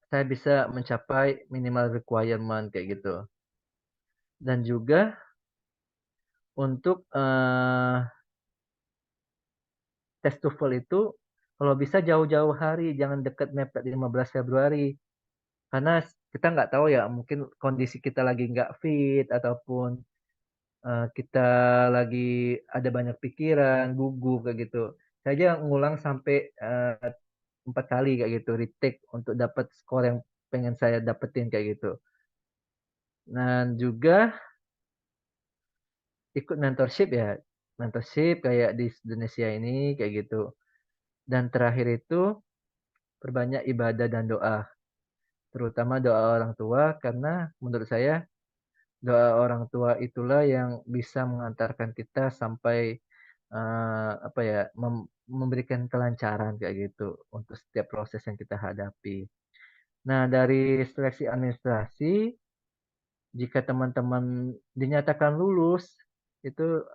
Speaker 2: saya bisa mencapai minimal requirement kayak gitu. Dan juga untuk tes TOEFL itu kalau bisa jauh-jauh hari, jangan dekat mepet 15 Februari. Karena kita nggak tahu ya, mungkin kondisi kita lagi nggak fit ataupun kita lagi ada banyak pikiran, gugup kayak gitu. Saya aja ngulang sampai 4 kali kayak gitu, retake untuk dapat skor yang pengen saya dapetin kayak gitu. Dan juga ikut mentorship ya, mentorship kayak di Indonesia ini kayak gitu. Dan terakhir itu perbanyak ibadah dan doa, terutama doa orang tua karena menurut saya doa orang tua itulah yang bisa mengantarkan kita sampai apa ya memberikan kelancaran kayak gitu untuk setiap proses yang kita hadapi. Nah, dari seleksi administrasi, jika teman-teman dinyatakan lulus, itu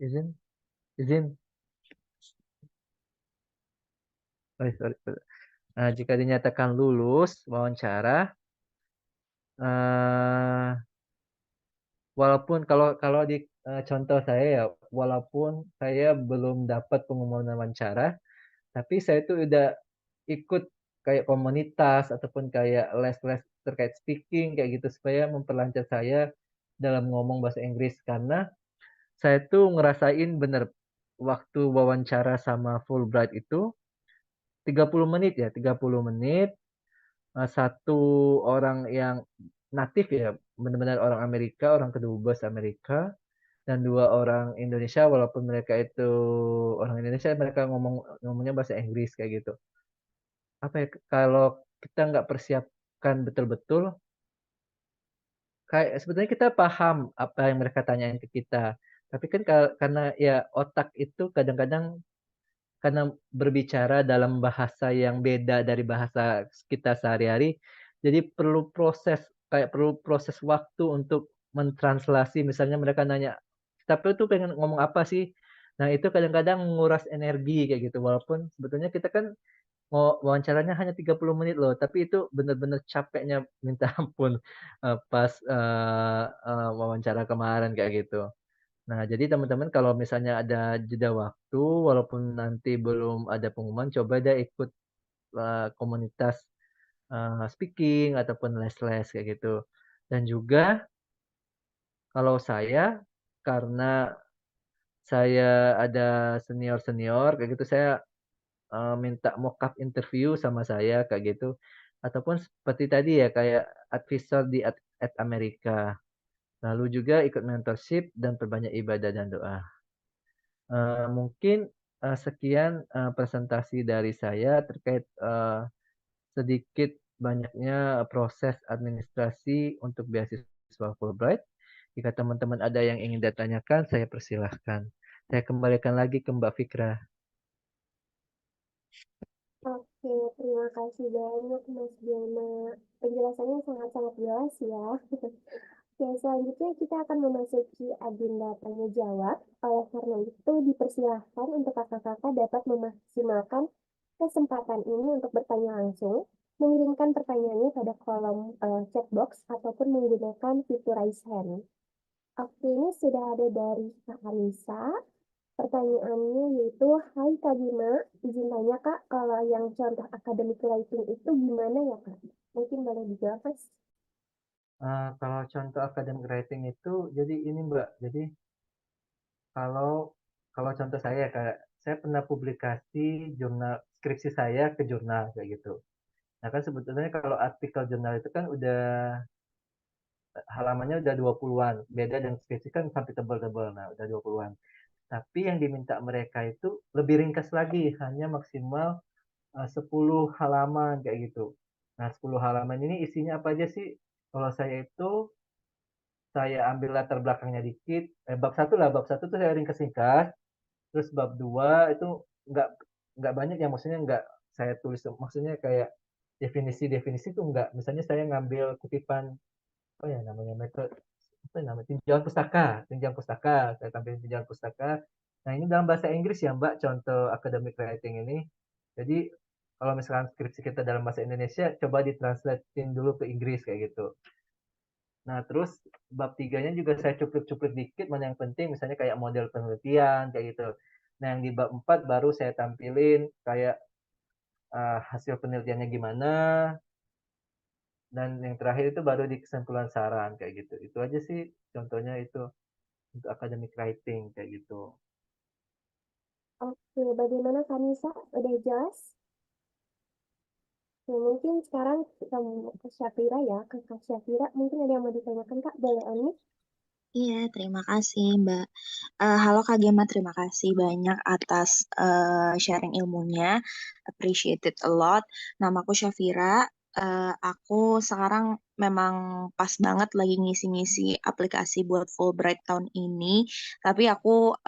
Speaker 2: izin, izin, sorry. Nah, jika dinyatakan lulus wawancara, eh, walaupun kalau kalau di contoh saya ya, walaupun saya belum dapat pengumuman wawancara, tapi saya tuh udah ikut kayak komunitas ataupun kayak les-les terkait speaking kayak gitu supaya memperlancar saya dalam ngomong bahasa Inggris karena saya tuh ngerasain bener. waktu wawancara sama Fulbright itu 30 menit ya, 30 menit. Satu orang yang natif ya, benar-benar orang Amerika, orang kedubes Amerika, dan dua orang Indonesia, walaupun mereka itu orang Indonesia, mereka ngomongnya bahasa Inggris kayak gitu. Apa ya, kalau kita nggak persiapkan betul-betul, kayak sebetulnya kita paham apa yang mereka tanyain ke kita. Tapi kan karena ya otak itu kadang-kadang karena berbicara dalam bahasa yang beda dari bahasa kita sehari-hari, jadi perlu proses waktu untuk mentranslasi. Misalnya mereka nanya, tapi itu pengen ngomong apa sih? Nah, itu kadang-kadang menguras energi kayak gitu. Walaupun sebetulnya kita kan mau wawancaranya hanya 30 menit loh, tapi itu benar-benar capeknya minta ampun pas wawancara kemarin kayak gitu. Nah, jadi teman-teman kalau misalnya ada jeda waktu, walaupun nanti belum ada pengumuman, coba deh ikut komunitas speaking ataupun les-les kayak gitu. Dan juga kalau saya, karena saya ada senior-senior kayak gitu, saya minta mock-up interview sama saya kayak gitu. Ataupun seperti tadi ya, kayak advisor di at Amerika. Lalu juga ikut mentorship dan perbanyak ibadah dan doa. Mungkin, sekian, presentasi dari saya terkait, sedikit banyaknya proses administrasi untuk beasiswa Fulbright. Jika teman-teman ada yang ingin ditanyakan, saya persilahkan. Saya kembalikan lagi ke Mbak Fikra.
Speaker 1: Oke, terima kasih banyak Mas Gema. Penjelasannya sangat-sangat jelas ya. Oke, selanjutnya kita akan memasuki agenda tanya jawab. Oleh karena itu, dipersilahkan untuk kakak-kakak dapat memaksimalkan kesempatan ini untuk bertanya langsung, mengirimkan pertanyaannya pada kolom chat box ataupun menggunakan fitur raise hand. Oke, ini sudah ada dari Kak Anissa. Pertanyaannya yaitu, Hai Kak Bima, izin tanya Kak, kalau yang contoh academic writing itu gimana ya Kak? Mungkin boleh dijawab Mas.
Speaker 2: Kalau contoh academic writing itu, jadi ini Mbak, jadi kalau kalau contoh saya kayak saya pernah publikasi jurnal skripsi saya ke jurnal kayak gitu. Nah kan sebetulnya kalau artikel jurnal itu kan udah halamannya udah 20-an, beda dengan skripsi kan sampai tebal-tebal, nah udah 20-an. Tapi yang diminta mereka itu lebih ringkas lagi, hanya maksimal 10 halaman kayak gitu. Nah, 10 halaman ini isinya apa aja sih? Kalau saya itu saya ambil latar belakangnya dikit, bab satu lah, bab satu tuh saya ringkas-ringkas, terus bab dua itu nggak nggak banyak ya, maksudnya nggak saya tulis, maksudnya kayak definisi-definisi tuh nggak, misalnya saya ngambil kutipan apa ya namanya metode apa ya namanya tinjauan pustaka saya tampilin tinjauan pustaka. Nah ini dalam bahasa Inggris ya Mbak, contoh academic writing ini. Jadi kalau misalkan skripsi kita dalam bahasa Indonesia, coba ditranslatein dulu ke Inggris kayak gitu. Nah terus bab tiganya juga saya cuplik-cuplik dikit mana yang penting, misalnya kayak model penelitian kayak gitu. Nah yang di bab 4 baru saya tampilin kayak hasil penelitiannya gimana, dan yang terakhir itu baru di kesimpulan saran kayak gitu. Itu aja sih contohnya itu untuk academic writing kayak gitu.
Speaker 1: Oke, bagaimana Kak Nisa? Udah jelas? Ya, mungkin sekarang kita mau ke Syafira ya. Ke Kak Syafira, mungkin ada yang mau ditanyakan Kak, boleh unmute?
Speaker 3: Iya, terima kasih Mbak. Halo Kak Gema, terima kasih banyak atas sharing ilmunya. Appreciated a lot. Namaku Syafira. Aku sekarang memang pas banget lagi ngisi-ngisi aplikasi buat Fulbright tahun ini. Tapi aku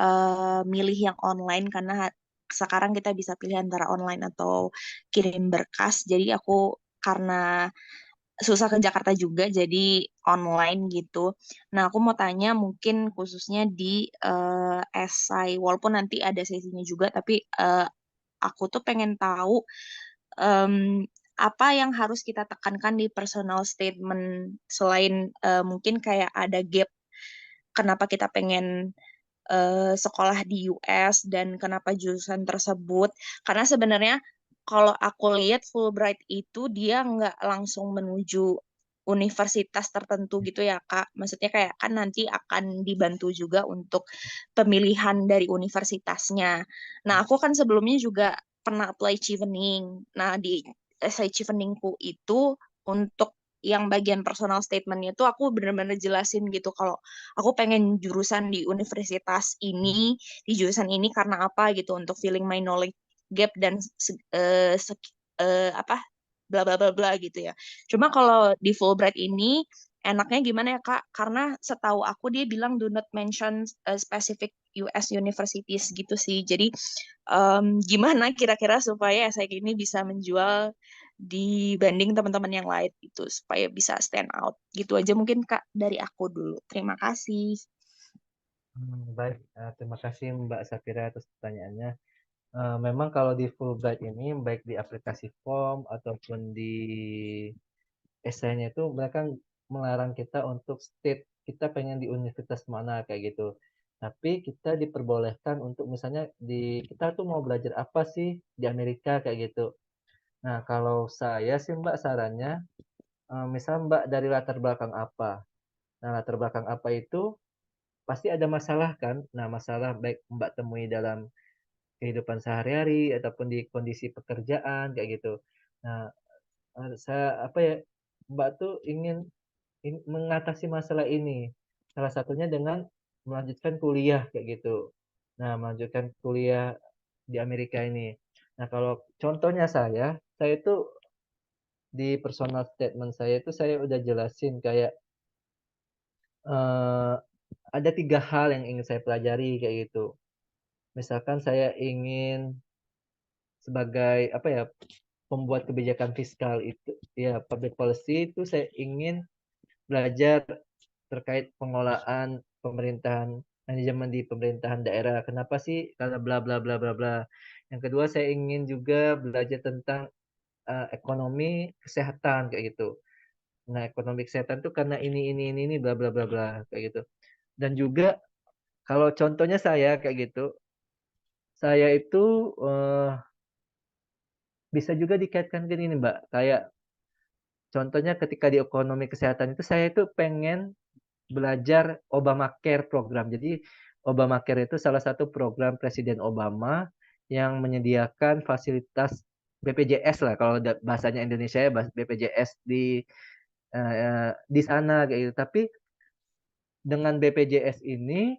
Speaker 3: milih yang online karena sekarang kita bisa pilih antara online atau kirim berkas. Jadi aku karena susah ke Jakarta juga jadi online gitu. Nah, aku mau tanya mungkin khususnya di esai, walaupun nanti ada sesinya juga, tapi aku tuh pengen tahu em, apa yang harus kita tekankan di personal statement selain mungkin kayak ada gap kenapa kita pengen sekolah di US dan kenapa jurusan tersebut. Karena sebenarnya kalau aku lihat Fulbright itu dia nggak langsung menuju universitas tertentu gitu ya Kak. Maksudnya kayak kan nanti akan dibantu juga untuk pemilihan dari universitasnya. Nah, aku kan sebelumnya juga pernah apply Chevening. Nah, di essay Cheveningku itu untuk yang bagian personal statementnya itu aku benar-benar jelasin gitu kalau aku pengen jurusan di universitas ini, di jurusan ini karena apa gitu untuk filling my knowledge gap dan apa bla bla bla bla gitu ya. Cuma kalau di Fulbright ini enaknya gimana ya Kak? Karena setahu aku dia bilang do not mention specific US universities gitu sih. Jadi gimana kira-kira supaya essay ini bisa menjual dibanding teman-teman yang lain gitu supaya bisa stand out. Gitu aja mungkin Kak dari aku dulu. Terima kasih.
Speaker 2: Baik, terima kasih Mbak Safira atas pertanyaannya. Memang kalau di Fulbright ini, baik di aplikasi form ataupun di esainya itu, mereka melarang kita untuk state kita pengen di universitas mana kayak gitu. Tapi kita diperbolehkan untuk misalnya kita tuh mau belajar apa sih di Amerika kayak gitu. Nah, kalau saya sih Mbak sarannya, misal Mbak dari latar belakang apa. Nah, latar belakang apa itu pasti ada masalah kan. Nah, masalah baik Mbak temui dalam kehidupan sehari-hari ataupun di kondisi pekerjaan kayak gitu. Nah, saya apa ya, Mbak tuh ingin mengatasi masalah ini. Salah satunya dengan melanjutkan kuliah kayak gitu. Nah, melanjutkan kuliah di Amerika ini. Nah, kalau contohnya saya itu di personal statement saya itu saya udah jelasin kayak eh, ada 3 hal yang ingin saya pelajari kayak gitu. Misalkan saya ingin sebagai apa ya pembuat kebijakan fiskal itu ya public policy itu saya ingin belajar terkait pengelolaan pemerintahan manajemen di pemerintahan daerah. Kenapa sih? Karena bla bla bla bla bla. Yang kedua saya ingin juga belajar tentang ekonomi kesehatan kayak gitu. Nah, ekonomi kesehatan tuh karena ini bla bla bla bla kayak gitu. Dan juga kalau contohnya saya kayak gitu, saya itu eh, bisa juga dikaitkan ke ini, Mbak. Kayak contohnya ketika di ekonomi kesehatan itu saya itu pengen belajar Obamacare program. Jadi Obamacare itu salah satu program Presiden Obama yang menyediakan fasilitas BPJS lah kalau bahasanya Indonesia ya BPJS di sana kayak gitu. Tapi dengan BPJS ini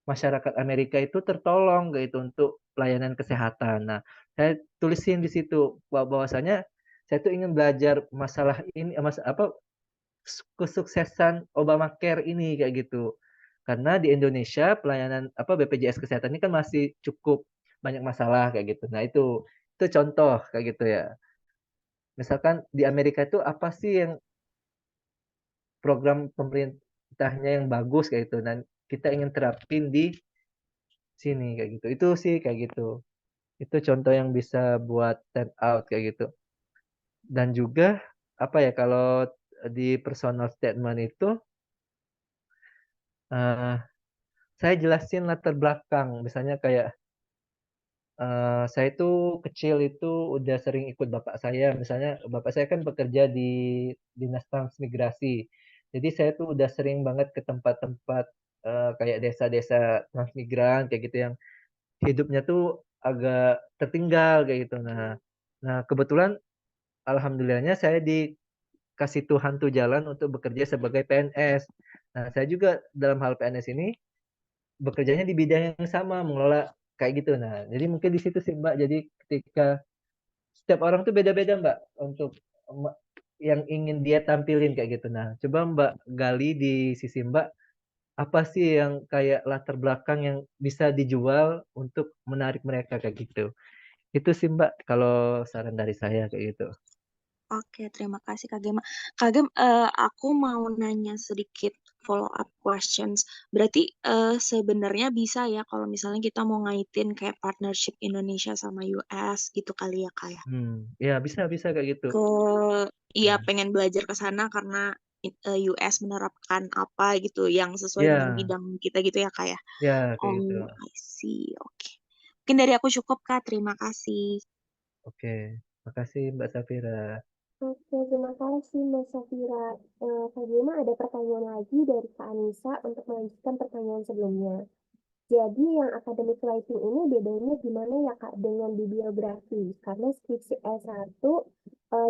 Speaker 2: masyarakat Amerika itu tertolong gitu untuk pelayanan kesehatan. Nah, saya tulisin di situ bahwasanya saya tuh ingin belajar masalah ini apa kesuksesan Obamacare ini kayak gitu. Karena di Indonesia pelayanan apa BPJS kesehatan ini kan masih cukup banyak masalah kayak gitu. Nah, itu contoh kayak gitu ya. Misalkan di Amerika itu apa sih yang program pemerintahnya yang bagus kayak gitu dan kita ingin terapin di sini kayak gitu. Itu sih kayak gitu. Itu contoh yang bisa buat stand out kayak gitu. Dan juga apa ya kalau di personal statement itu eh, saya jelasin latar belakang. Misalnya kayak saya itu kecil itu udah sering ikut bapak saya. Misalnya bapak saya kan bekerja di Dinas Transmigrasi. Jadi saya tuh udah sering banget ke tempat-tempat kayak desa-desa transmigran kayak gitu yang hidupnya tuh agak tertinggal kayak gitu. Nah, kebetulan alhamdulillahnya saya dikasih Tuhan tuh jalan untuk bekerja sebagai PNS. Nah, saya juga dalam hal PNS ini bekerjanya di bidang yang sama, mengelola kayak gitu. Nah, jadi mungkin di situ sih Mbak. Jadi ketika setiap orang tuh beda-beda Mbak untuk yang ingin dia tampilin kayak gitu. Nah, coba Mbak gali di sisi Mbak, apa sih yang kayak latar belakang yang bisa dijual untuk menarik mereka kayak gitu. Itu sih Mbak kalau saran dari saya kayak gitu.
Speaker 3: Oke, terima kasih Kak Gema. Kak Gem, aku mau nanya sedikit follow up questions. Berarti sebenarnya bisa ya kalau misalnya kita mau ngaitin kayak partnership Indonesia sama US gitu kali ya Kak ya.
Speaker 2: Ya bisa bisa kayak gitu.
Speaker 3: Ke iya
Speaker 2: Ya,
Speaker 3: pengen belajar ke sana karena US menerapkan apa gitu yang sesuai dengan
Speaker 2: ya,
Speaker 3: bidang kita gitu ya Kak ya.
Speaker 2: ya kayak gitu.
Speaker 3: Oh, I see. Oke. Mungkin dari aku cukup Kak. Terima kasih.
Speaker 2: Oke, makasih Mbak Safira.
Speaker 1: Oke, terima kasih Mbak Safira. Kak Gema ada pertanyaan lagi dari Kak Anissa untuk melanjutkan pertanyaan sebelumnya. Jadi yang academic writing ini bedanya gimana ya Kak dengan bibliografi? Karena skripsi S1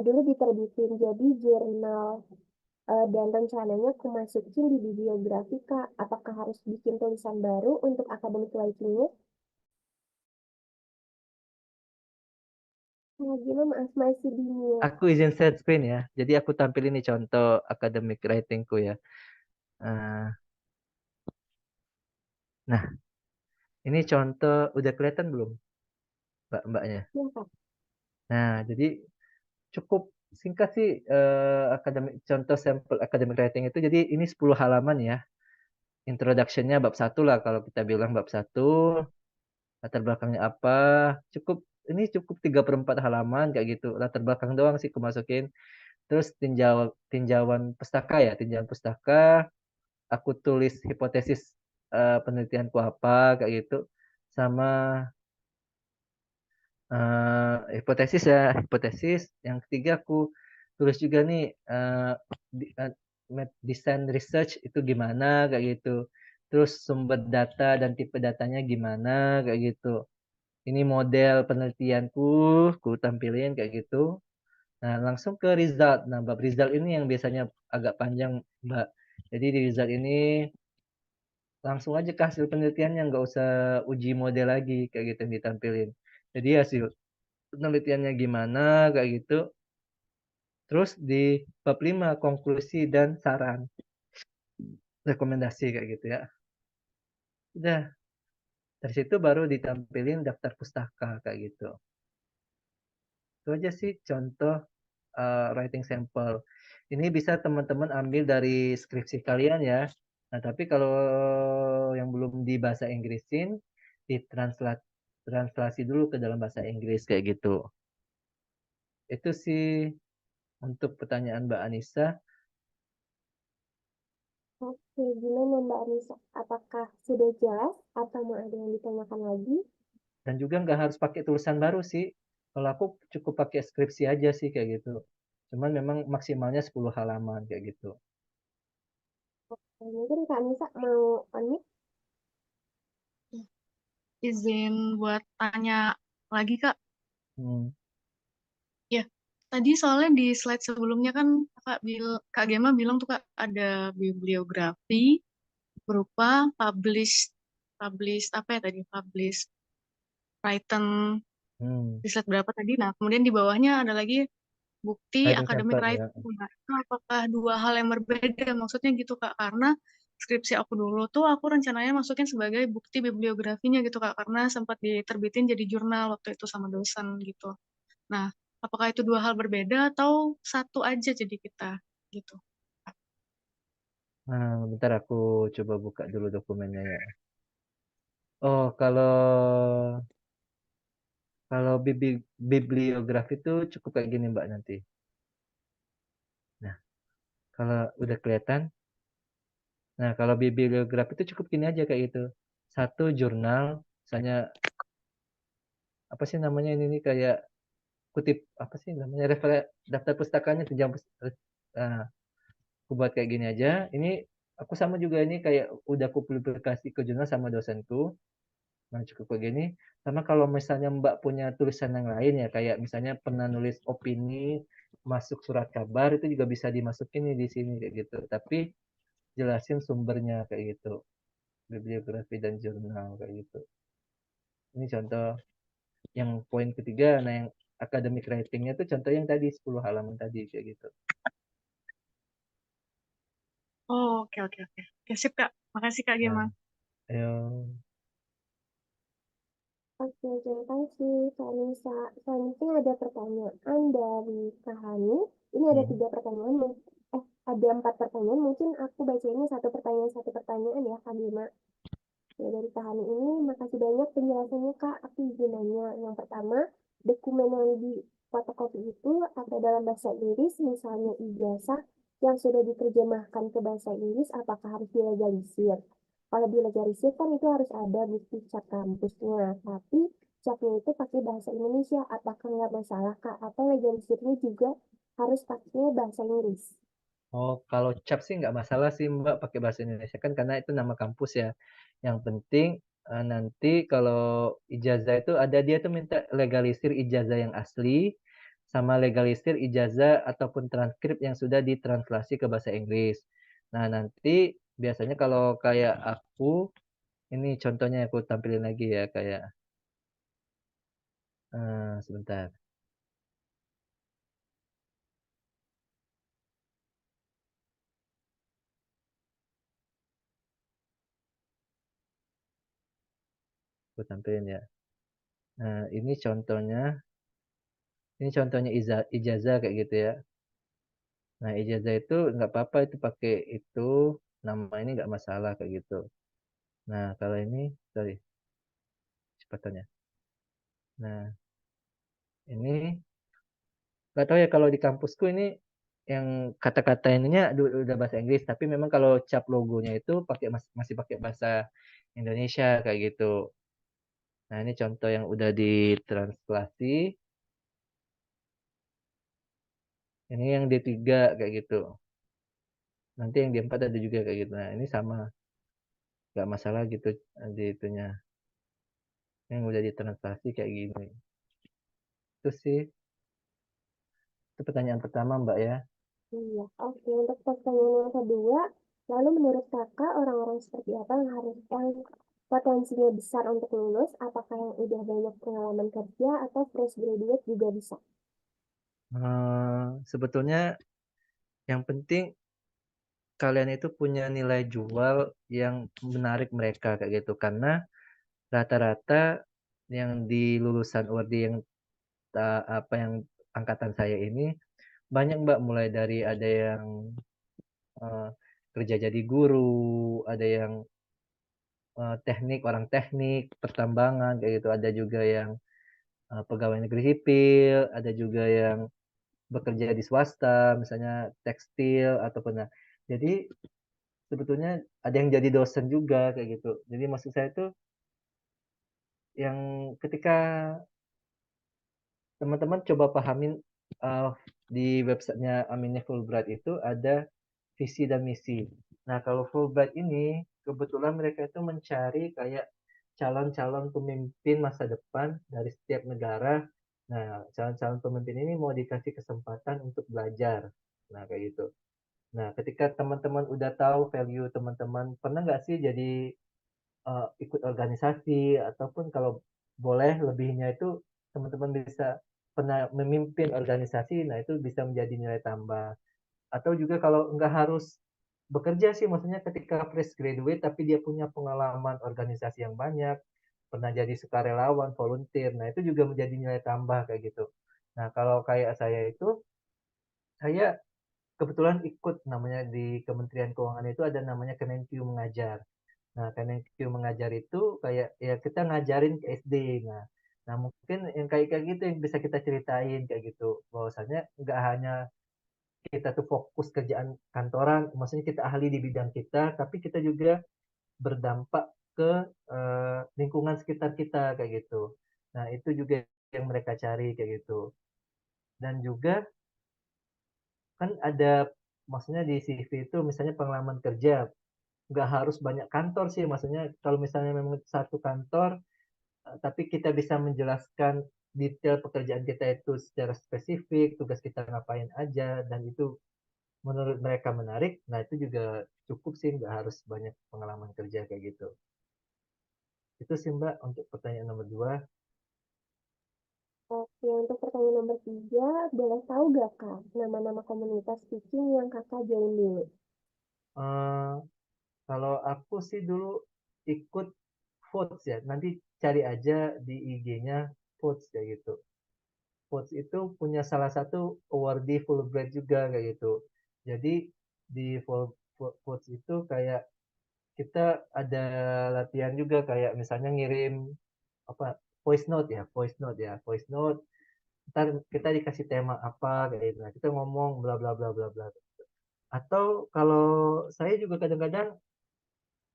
Speaker 1: dulu diterbitin jadi jurnal dan rencananya aku masukin di bibliografi Kak. Apakah harus bikin tulisan baru untuk academic writing-nya? Kak Gema maaf masih bingung.
Speaker 2: Aku izin share screen ya. Jadi aku tampilin nih contoh academic writingku ya. Eh, Nah, ini contoh udah kelihatan belum mbaknya?
Speaker 1: Ya Kak.
Speaker 2: Nah, jadi cukup singkat sih contoh sampel academic writing itu. Jadi ini 10 halaman ya. Introduction-nya bab 1 lah kalau kita bilang bab 1, latar belakangnya apa. Ini cukup 3/4 halaman kayak gitu. Latar belakang doang sih aku masukin. Terus tinjauan pustaka ya, tinjauan pustaka. Aku tulis hipotesis penelitianku apa kayak gitu. Sama hipotesis ya, hipotesis. Yang ketiga aku tulis juga nih desain research itu gimana kayak gitu. Terus sumber data dan tipe datanya gimana kayak gitu. Ini model penelitianku, ku tampilin kayak gitu. Nah, langsung ke result. Nah, bab result ini yang biasanya agak panjang, Mbak. Jadi di result ini langsung aja ke hasil penelitiannya, nggak usah uji model lagi kayak gitu yang ditampilin. Jadi hasil penelitiannya gimana kayak gitu. Terus di bab 5 konklusi dan saran, rekomendasi kayak gitu ya. Udah, dari situ baru ditampilin daftar pustaka kayak gitu. Itu aja sih contoh writing sample. Ini bisa teman-teman ambil dari skripsi kalian ya. Nah, tapi kalau yang belum di bahasa Inggrisin, translasi dulu ke dalam bahasa Inggris kayak gitu. Itu sih untuk pertanyaan Mbak Anissa.
Speaker 1: Oke, gimana Mbak Anissa? Apakah sudah jelas atau mau ada yang ditanyakan lagi?
Speaker 2: Dan juga nggak harus pakai tulisan baru sih. Kalau aku cukup pakai skripsi aja sih kayak gitu. Cuman memang maksimalnya 10 halaman kayak gitu.
Speaker 1: Mungkin Kak Anissa mau unmute?
Speaker 4: Izin buat tanya lagi, Kak.
Speaker 2: Hmm.
Speaker 4: Ya, tadi soalnya di slide sebelumnya kan Kak Gema bilang tuh Kak ada bibliografi berupa publish apa ya tadi? Publish written
Speaker 2: Hmm.
Speaker 4: di slide berapa tadi? Nah, kemudian di bawahnya ada lagi bukti
Speaker 2: Writing
Speaker 4: academic
Speaker 2: sample ya.
Speaker 4: writing. Nah, itu apakah dua hal yang berbeda? Maksudnya gitu Kak, karena skripsi aku dulu tuh aku rencananya masukin sebagai bukti bibliografinya gitu Kak, karena sempat diterbitin jadi jurnal waktu itu sama dosen gitu. Nah, apakah itu dua hal berbeda atau satu aja jadi kita gitu?
Speaker 2: Nah, bentar aku coba buka dulu dokumennya ya. Oh, kalau kalau bibliografi itu cukup kayak gini Mbak nanti. Nah, kalau udah kelihatan. Nah, kalau bibliografi itu cukup gini aja kayak gitu. Satu jurnal, misalnya apa sih namanya ini nih kayak kutip apa sih namanya daftar pustakanya nah, aku buat kayak gini aja. Ini aku sama juga ini kayak udah aku publikasi ke jurnal sama dosenku. Nah, cukup kayak gini. Sama kalau misalnya Mbak punya tulisan yang lain ya, kayak misalnya pernah nulis opini, masuk surat kabar, itu juga bisa dimasukin nih di sini kayak gitu. Tapi jelasin sumbernya kayak gitu. Bibliografi dan jurnal kayak gitu. Ini contoh yang poin ketiga. Nah, yang academic writing-nya itu contoh yang tadi 10 halaman tadi kayak gitu.
Speaker 4: Oh, oke, oke, oke. Oke, sip, Kak. Makasih, Kak
Speaker 2: Nah,
Speaker 4: Gema.
Speaker 2: ayo.
Speaker 1: Oke, terima kasih Kak Anissa. Selanjutnya ada pertanyaan dari Kak Hani. Ini ada
Speaker 2: Hmm.
Speaker 1: 3 pertanyaan. Ada 4 pertanyaan. Mungkin aku baca ini satu pertanyaan ya Kak Bima. Ya, dari Kak Hani ini, makasih banyak penjelasannya Kak. Aku izin nanya. Yang pertama, dokumen yang di fotokopi itu atau dalam bahasa Inggris, misalnya ijazah yang sudah diterjemahkan ke bahasa Inggris, apakah harus dilegalisir? Kalau dilegalisir kan itu harus ada bukti cap kampusnya, tapi capnya itu pakai bahasa Indonesia, apakah nggak masalah Kak? Atau legalisirnya juga harus pakai bahasa Inggris?
Speaker 2: Oh, kalau cap sih nggak masalah sih Mbak pakai bahasa Indonesia kan karena itu nama kampus ya. Yang penting nanti kalau ijazah itu ada dia tuh minta legalisir ijazah yang asli sama legalisir ijazah ataupun transkrip yang sudah ditranslasi ke bahasa Inggris. Nah, nanti biasanya kalau kayak aku ini contohnya aku tampilin lagi ya kayak sebentar. Aku tampilin ya. Nah, ini contohnya ijazah kayak gitu ya. Nah, ijazah itu nggak apa-apa itu pakai itu nama ini nggak masalah kayak gitu. Nah, kalau ini, sorry, cepatannya. Nah, ini nggak tahu ya kalau di kampusku ini yang kata-kata ininya udah bahasa Inggris, tapi memang kalau cap logonya itu masih pakai bahasa Indonesia kayak gitu. Nah, ini contoh yang udah ditranslasi. Ini yang D3 kayak gitu. Nanti yang D4 ada juga kayak gitu. Nah, ini sama, nggak masalah gitu di itunya. Yang udah ditranslasi kayak gini. Itu sih. Itu pertanyaan pertama, Mbak ya.
Speaker 1: Iya, oke. Untuk pertanyaan yang kedua, lalu menurut kakak orang-orang seperti apa yang potensinya besar untuk lulus? Apakah yang udah banyak pengalaman kerja atau fresh graduate juga bisa?
Speaker 2: Sebetulnya yang penting kalian itu punya nilai jual yang menarik mereka kayak gitu. Karena rata-rata yang di lulusan URD yang angkatan saya ini banyak Mbak mulai dari ada yang eh, kerja jadi guru, ada yang orang teknik, pertambangan kayak gitu. Ada juga yang pegawai negeri sipil, ada juga yang bekerja di swasta, misalnya tekstil ataupun nah. Jadi sebetulnya ada yang jadi dosen juga kayak gitu. Jadi maksud saya itu yang ketika teman-teman coba pahamin di websitenya Aminnya Fulbright itu ada visi dan misi. Nah, kalau Fulbright ini kebetulan mereka itu mencari kayak calon-calon pemimpin masa depan dari setiap negara. Nah, calon-calon pemimpin ini mau dikasih kesempatan untuk belajar. Nah, kayak gitu. Nah, ketika teman-teman udah tahu value teman-teman, pernah nggak sih jadi ikut organisasi ataupun kalau boleh lebihnya itu teman-teman bisa pernah memimpin organisasi, nah itu bisa menjadi nilai tambah. Atau juga kalau nggak harus bekerja sih, maksudnya ketika fresh graduate tapi dia punya pengalaman organisasi yang banyak, pernah jadi sukarelawan, volunteer, nah itu juga menjadi nilai tambah kayak gitu. Nah kalau kayak saya kebetulan ikut namanya di Kementerian Keuangan itu ada namanya Kemenkyu Mengajar. Nah, Kemenkyu Mengajar itu kayak ya kita ngajarin ke SD. Nah, mungkin yang kayak kayak gitu yang bisa kita ceritain kayak gitu. Bahwasanya nggak hanya kita tuh fokus kerjaan kantoran, maksudnya kita ahli di bidang kita, tapi kita juga berdampak ke lingkungan sekitar kita kayak gitu. Nah, itu juga yang mereka cari kayak gitu. Dan juga kan ada maksudnya di CV itu misalnya pengalaman kerja nggak harus banyak kantor sih, maksudnya kalau misalnya memang satu kantor tapi kita bisa menjelaskan detail pekerjaan kita itu secara spesifik, tugas kita ngapain aja dan itu menurut mereka menarik, nah itu juga cukup sih, nggak harus banyak pengalaman kerja kayak gitu. Itu sih Mbak untuk pertanyaan nomor 2.
Speaker 1: Oke, untuk pertanyaan nomor 3, boleh tahu gak kak nama-nama komunitas speaking yang kakak join dulu?
Speaker 2: Eh, Kalau aku sih dulu ikut Votes ya, nanti cari aja di IG-nya Votes kayak gitu. Votes itu punya salah satu awardee Fulbright juga kayak gitu. Jadi di Votes itu kayak kita ada latihan juga kayak misalnya ngirim apa voice note. Ntar kita dikasih tema apa kayak gitu. Nah, kita ngomong bla bla bla bla bla. Atau kalau saya juga kadang-kadang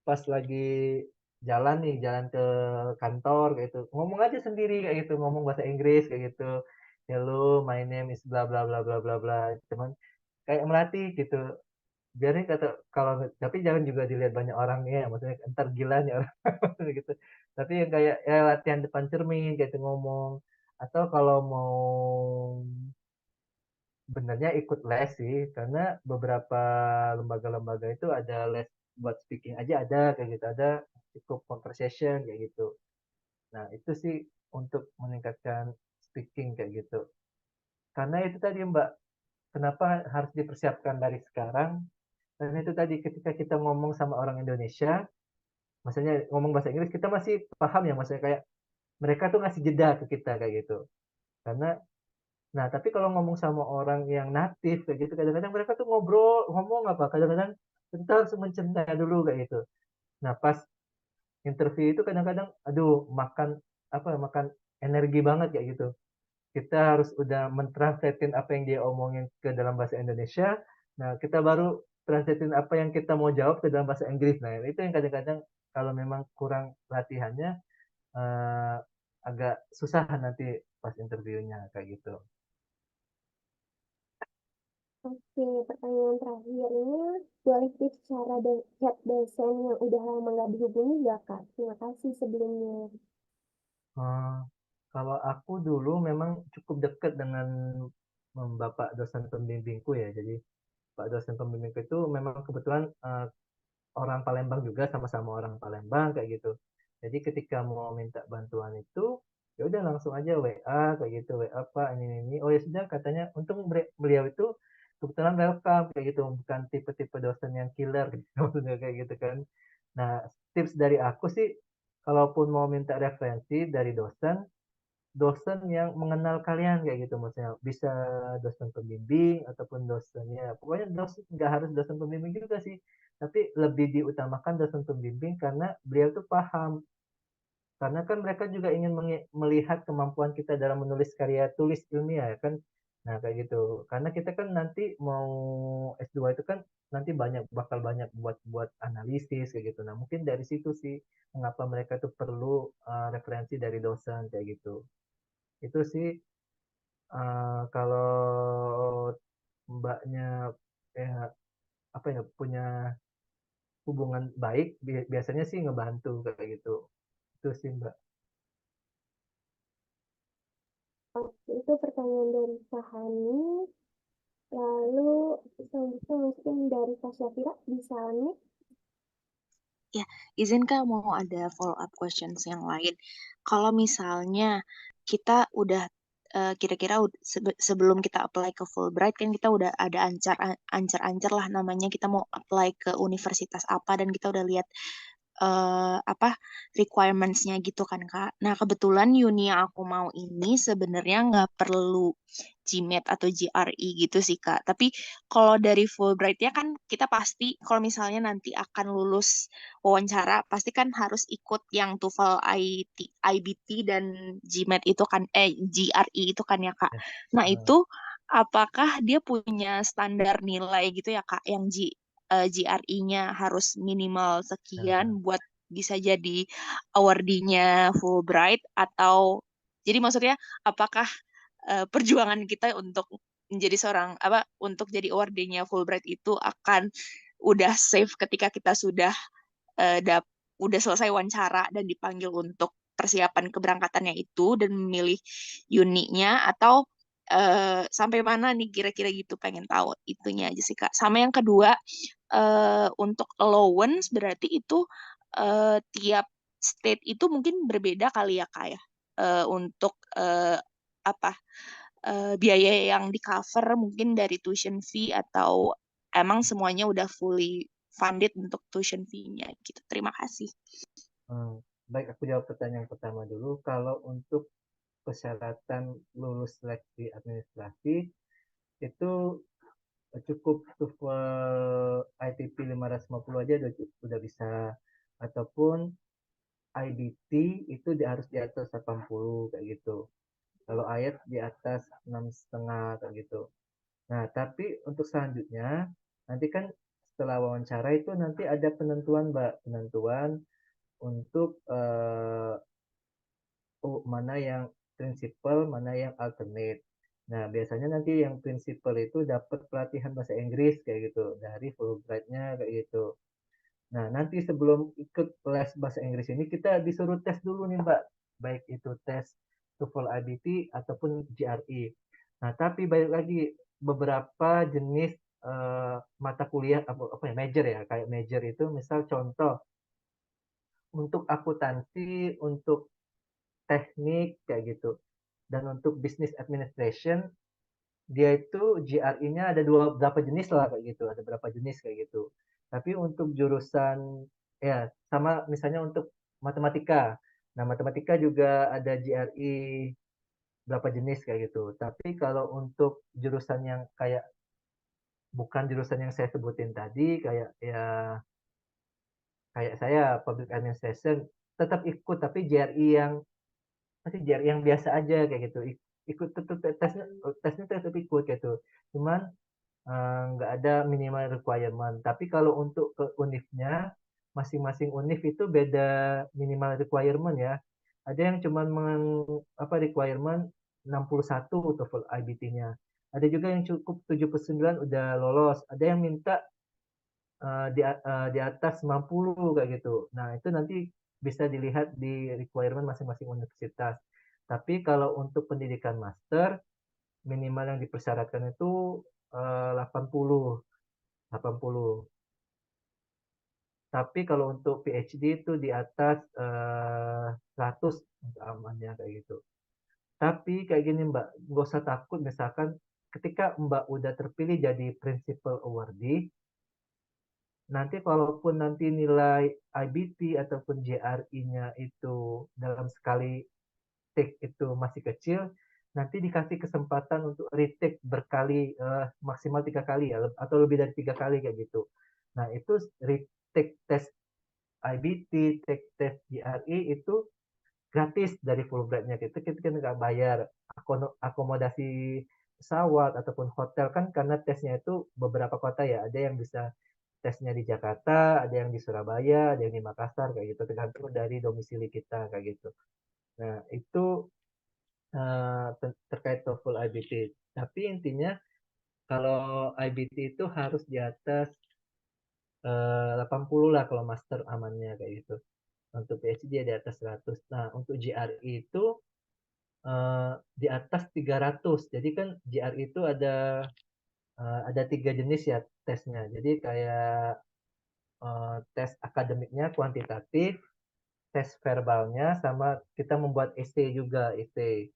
Speaker 2: pas lagi jalan ke kantor kayak gitu ngomong aja sendiri kayak gitu ngomong bahasa Inggris kayak gitu hello, my name is bla bla bla bla bla bla. Cuman kayak melatih gitu. Biarin kata kalau tapi jangan juga dilihat banyak orang ya, maksudnya entar gila nih orang gitu. Tapi yang kayak ya latihan depan cermin kayak gitu ngomong. Atau kalau mau sebenarnya ikut les sih, karena beberapa lembaga-lembaga itu ada les buat speaking aja ada kayak gitu, ada cukup conversation kayak gitu. Nah, itu sih untuk meningkatkan speaking kayak gitu. Karena itu tadi Mbak, kenapa harus dipersiapkan dari sekarang? Karena itu tadi ketika kita ngomong sama orang Indonesia, maksudnya ngomong bahasa Inggris, kita masih paham ya, maksudnya kayak mereka tuh ngasih jeda ke kita kayak gitu. Karena Nah, tapi kalau ngomong sama orang yang native kayak gitu, kadang-kadang mereka tuh ngomong apa, kadang-kadang kita harus mencerna dulu kayak gitu. Nah, pas interview itu kadang-kadang, aduh, makan energi banget kayak gitu. Kita harus udah mentranslatein apa yang dia omongin ke dalam bahasa Indonesia. Nah, kita baru translatein apa yang kita mau jawab ke dalam bahasa Inggris. Nah, itu yang kadang-kadang kalau memang kurang latihannya, eh, agak susah nanti pas interviewnya kayak gitu.
Speaker 1: Oke, pertanyaan terakhirnya, boleh tips cara chat dosen yang udah lama nggak dihubungi nggak, Kak? Terima kasih sebelumnya.
Speaker 2: Eh, Kalau aku dulu memang cukup dekat dengan bapak dosen pembimbingku ya. Jadi pak dosen pembimbingku itu memang kebetulan orang Palembang juga, sama-sama orang Palembang kayak gitu. Jadi ketika mau minta bantuan itu ya udah langsung aja WA kayak gitu, WA Pak ini. Oh ya sudah, katanya untung beliau itu kebetulan welcome kayak gitu, bukan tipe-tipe dosen yang killer gitu maksudnya kayak gitu kan. Nah, tips dari aku sih, kalaupun mau minta referensi dari dosen yang mengenal kalian kayak gitu, maksudnya bisa dosen pembimbing ataupun dosennya, pokoknya dosen nggak harus dosen pembimbing juga sih, tapi lebih diutamakan dosen pembimbing karena beliau tuh paham, karena kan mereka juga ingin melihat kemampuan kita dalam menulis karya tulis ilmiah ya kan. Nah kayak gitu, karena kita kan nanti mau S2 itu kan nanti bakal banyak buat buat analisis kayak gitu. Nah mungkin dari situ sih mengapa mereka tuh perlu referensi dari dosen kayak gitu. Itu sih, kalau Mbaknya eh, apa ya, punya hubungan baik, biasanya sih ngebantu kayak gitu. Itu sih Mbak.
Speaker 1: Oke, itu pertanyaan dari Sahani. Lalu selanjutnya mungkin dari Kak Syafira bisa nih.
Speaker 3: Ya, izin Kak mau ada follow up questions yang lain. Kalau misalnya kita udah kira-kira sebelum kita apply ke Fulbright kan kita udah ada ancar-ancar lah namanya kita mau apply ke universitas apa dan kita udah lihat apa requirements-nya gitu kan Kak. Nah kebetulan uni yang aku mau ini sebenarnya nggak perlu GMAT atau GRE gitu sih Kak. Tapi kalau dari Fulbright ya kan kita pasti kalau misalnya nanti akan lulus wawancara pasti kan harus ikut yang TOEFL IBT dan GMAT itu kan GRE itu kan ya Kak.
Speaker 2: Ya.
Speaker 3: Nah
Speaker 2: Eh,
Speaker 3: itu apakah dia punya standar nilai gitu ya Kak yang GRE-nya harus minimal
Speaker 2: eh,
Speaker 3: sekian buat bisa jadi awardee-nya Fulbright atau jadi maksudnya apakah perjuangan kita untuk menjadi seorang apa untuk jadi awardee-nya Fulbright itu akan udah safe ketika kita sudah eh, dap, udah selesai wawancara dan dipanggil untuk persiapan keberangkatannya itu dan memilih uninya atau sampai mana nih kira-kira gitu pengen tahu itunya aja sih Kak. Sama yang kedua untuk allowance berarti itu tiap state itu mungkin berbeda kali ya Kak ya. Untuk apa biaya yang di cover mungkin dari tuition fee atau emang semuanya udah fully funded untuk tuition fee-nya gitu. Terima kasih.
Speaker 2: hmm. Baik, aku jawab pertanyaan pertama dulu. Kalau untuk persyaratan lulus seleksi administrasi itu cukup TOEFL ITP 550 aja udah bisa, ataupun IBT itu harus di atas 80 kayak gitu. Kalau IELTS di atas 6,5 kayak gitu. Nah, tapi untuk selanjutnya nanti kan setelah wawancara itu nanti ada penentuan, Mbak, penentuan untuk mana yang prinsipal, mana yang alternate. Nah, biasanya nanti yang prinsipal itu dapat pelatihan bahasa Inggris kayak gitu dari Fulbright-nya kayak gitu. Nah, nanti sebelum ikut les bahasa Inggris ini kita disuruh tes dulu nih, Mbak. Baik itu tes TOEFL IBT ataupun GRE. Nah, tapi balik lagi beberapa jenis mata kuliah apa ya major ya, kayak major itu misal contoh untuk akuntansi, untuk teknik kayak gitu. Dan untuk business administration dia itu GRE-nya ada berapa jenis lah kayak gitu, ada berapa jenis kayak gitu. Tapi untuk jurusan ya sama misalnya untuk matematika. Nah, matematika juga ada GRE berapa jenis kayak gitu. Tapi kalau untuk jurusan yang kayak bukan jurusan yang saya sebutin tadi kayak ya kayak saya public administration tetap ikut tapi GRE yang masih GRE yang biasa aja kayak gitu. Ikut tetap tesnya tetap ikut gitu. Cuman nggak ada minimal requirement. Tapi kalau untuk ke univnya, masing-masing univ itu beda minimal requirement ya. Ada yang cuma requirement 61 TOEFL IBT-nya. Ada juga yang cukup 79 udah lolos. Ada yang minta di atas 90 kayak gitu. Nah, itu nanti bisa dilihat di requirement masing-masing universitas. Tapi kalau untuk pendidikan master, minimal yang dipersyaratkan itu 80. 80. Tapi kalau untuk PhD itu di atas 100 untuk amannya kayak gitu. Tapi kayak gini Mbak, nggak usah takut misalkan ketika Mbak udah terpilih jadi principal awardee, nanti kalaupun nanti nilai IBT ataupun JRE-nya itu dalam sekali take itu masih kecil, nanti dikasih kesempatan untuk retake berkali maksimal 3 kali ya, atau lebih dari 3 kali kayak gitu. Nah itu retake tes IBT, take tes GRE itu gratis dari Fulbright-nya. Kita nggak bayar akomodasi pesawat ataupun hotel kan karena tesnya itu beberapa kota ya. Ada yang bisa tesnya di Jakarta, ada yang di Surabaya, ada yang di Makassar kayak gitu. Tergantung dari domisili kita kayak gitu. Nah itu terkait TOEFL IBT. Tapi intinya kalau IBT itu harus di atas 80 lah kalau master amannya kayak gitu. Untuk PhD dia di atas 100. Nah, untuk GRE itu di atas 300. Jadi kan GRE itu ada 3 jenis ya tesnya. Jadi kayak tes akademiknya kuantitatif, tes verbalnya, sama kita membuat essay juga, essay.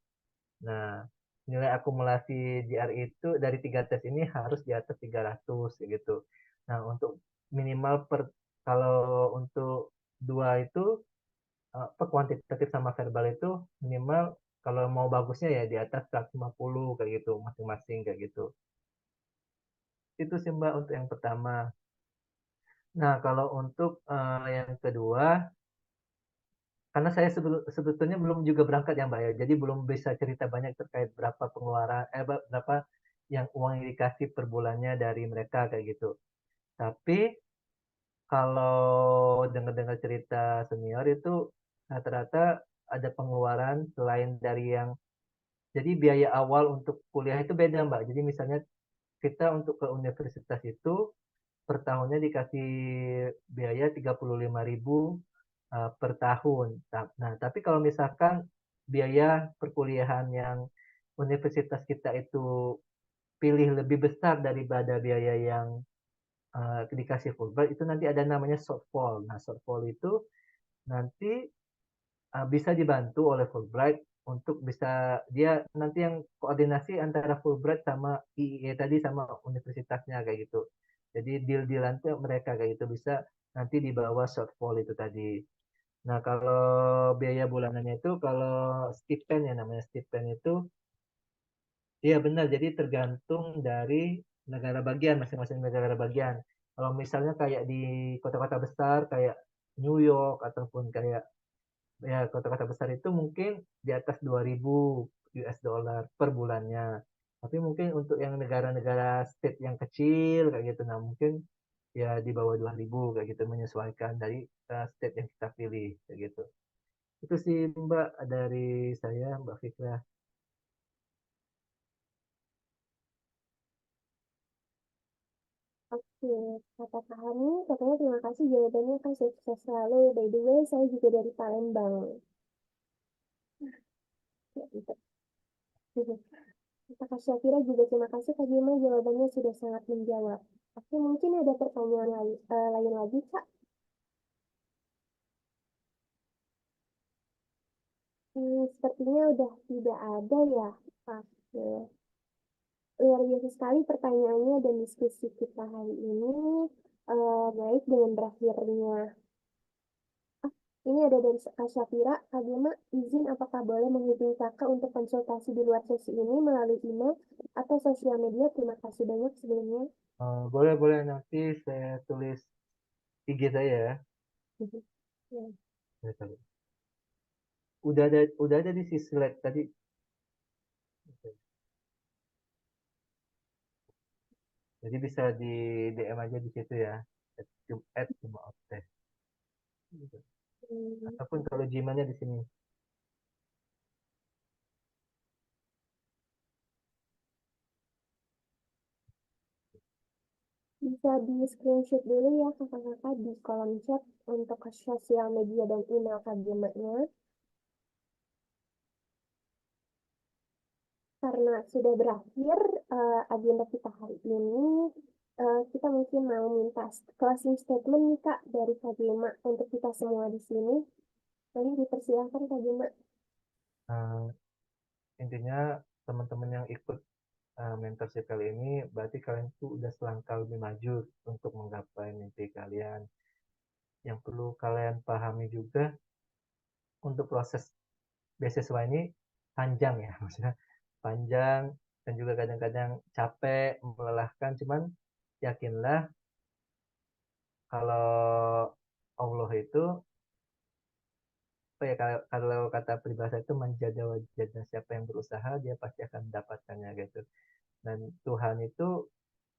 Speaker 2: Nah, nilai akumulasi GRE itu dari 3 tes ini harus di atas 300 gitu. Nah, untuk minimal kalau untuk dua itu kuantitatif sama verbal itu minimal kalau mau bagusnya ya di atas 150 kayak gitu masing-masing kayak gitu. Itu sih Mbak untuk yang pertama. Nah, kalau untuk yang kedua, karena saya sebetulnya belum juga berangkat ya Mbak ya, jadi belum bisa cerita banyak terkait berapa pengeluaran, berapa yang uang yang dikasih per bulannya dari mereka kayak gitu. Tapi kalau dengar-dengar cerita senior itu rata-rata ada pengeluaran selain dari yang jadi biaya awal untuk kuliah itu beda Mbak. Jadi misalnya kita untuk ke universitas itu per tahunnya dikasih biaya 35.000 per tahun. Nah, tapi kalau misalkan biaya perkuliahan yang universitas kita itu pilih lebih besar daripada biaya yang dikasih Fulbright, itu nanti ada namanya shortfall. Nah, shortfall itu nanti bisa dibantu oleh Fulbright untuk bisa dia nanti yang koordinasi antara Fulbright sama IIE tadi sama universitasnya kayak gitu. Jadi deal-dealan tuh mereka kayak gitu bisa nanti di bawah shortfall itu tadi. Nah, kalau biaya bulanannya itu kalau stipend ya namanya stipend itu iya benar jadi tergantung dari negara bagian masing-masing negara bagian. Kalau misalnya kayak di kota-kota besar kayak New York ataupun kayak ya kota-kota besar itu mungkin di atas 2.000 US dollar per bulannya. Tapi mungkin untuk yang negara-negara state yang kecil kayak gitu, nah mungkin ya di bawah 2.000 kayak gitu menyesuaikan dari state yang kita pilih kayak gitu. Itu sih Mbak dari saya Mbak Fikra.
Speaker 1: Kata Kak Hani, katanya terima kasih jawabannya Kak, sukses selalu. By the way, saya juga dari Palembang. Ya, gitu. Kata Kak Syafira juga terima kasih Kak Bima, jawabannya sudah sangat menjawab. Oke, mungkin ada pertanyaan lain lagi Kak. Sepertinya udah tidak ada ya. Oke. Luar biasa sekali pertanyaannya dan diskusi kita hari ini. Baik dengan berakhirnya. Ini ada dari Kak Syafira. Kak Bima, izin apakah boleh menghubungi kakak untuk konsultasi di luar sesi ini melalui email atau sosial media? Terima kasih banyak sebelumnya.
Speaker 2: Boleh nanti saya tulis IG saya ya.
Speaker 1: Ya.
Speaker 2: Saya tulis. Udah ada di si slide tadi. Jadi bisa di DM aja di situ ya. @jumat gitu. Ataupun kalau Gmailnya di sini.
Speaker 1: Bisa di screenshot dulu ya kakak-kakak di kolom chat untuk ke sosial media dan email Kak Bima-nya. Karena sudah berakhir agenda kita hari ini, kita mungkin mau minta closing statement nih Kak dari Kak Bima untuk kita semua di sini. Nanti dipersilahkan Kak Bima.
Speaker 2: Intinya teman-teman yang ikut mentorship kali ini berarti kalian tuh udah selangkah lebih maju untuk menggapai mimpi kalian. Yang perlu kalian pahami juga untuk proses beasiswa ini panjang ya, maksudnya panjang dan juga kadang-kadang capek, melelahkan. Cuman yakinlah kalau Allah itu apa ya, kalau kata peribahasa itu menjadi wajahnya, siapa yang berusaha dia pasti akan mendapatkannya gitu. Dan Tuhan itu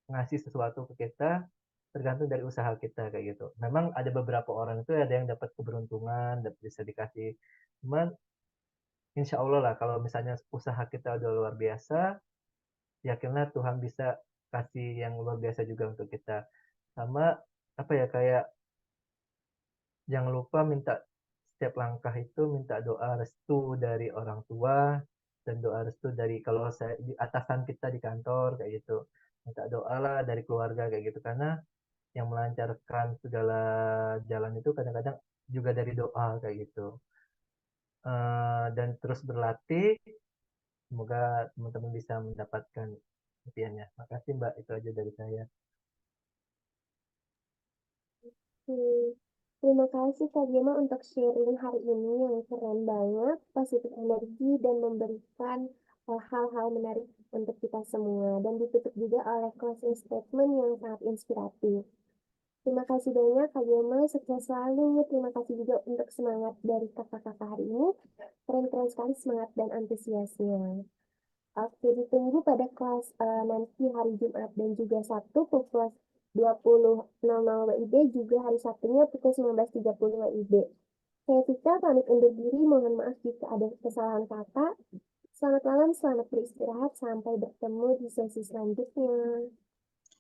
Speaker 2: ngasih sesuatu ke kita tergantung dari usaha kita kayak gitu. Memang ada beberapa orang itu ada yang dapat keberuntungan, bisa dikasih. Cuman insya Allah lah kalau misalnya usaha kita udah luar biasa, yakinlah Tuhan bisa kasih yang luar biasa juga untuk kita. Sama apa ya, kayak jangan lupa minta setiap langkah itu minta doa restu dari orang tua dan doa restu dari kalau saya di atasan kita di kantor kayak gitu. Minta doa lah dari keluarga kayak gitu karena yang melancarkan segala jalan itu kadang-kadang juga dari doa kayak gitu. Dan terus berlatih, semoga teman-teman bisa mendapatkan impiannya. Makasih Mbak, itu aja dari saya.
Speaker 1: Terima kasih Kak Bima untuk sharing hari ini yang keren banget, positif energi dan memberikan hal-hal menarik untuk kita semua. Dan ditutup juga oleh closing statement yang sangat inspiratif. Terima kasih banyak Kak Bima, sukses selalu. Terima kasih juga untuk semangat dari kakak-kakak hari ini. Keren-keren sekali semangat dan antusiasnya. Oke, ditunggu pada kelas nanti hari Jumat dan juga Sabtu pukul 20.00 WIB, juga hari Sabtunya pukul 19.30 WIB. Saya Vika, pamit undur diri. Mohon maaf jika ada kesalahan kata. Selamat malam, selamat beristirahat. Sampai bertemu di sesi selanjutnya.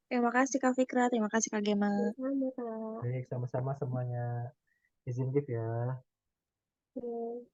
Speaker 3: Terima kasih Kak Fikra, terima kasih Kak Gema.
Speaker 1: Sama Kak.
Speaker 2: Baik, sama-sama semuanya. Izin gift ya.
Speaker 1: Oke.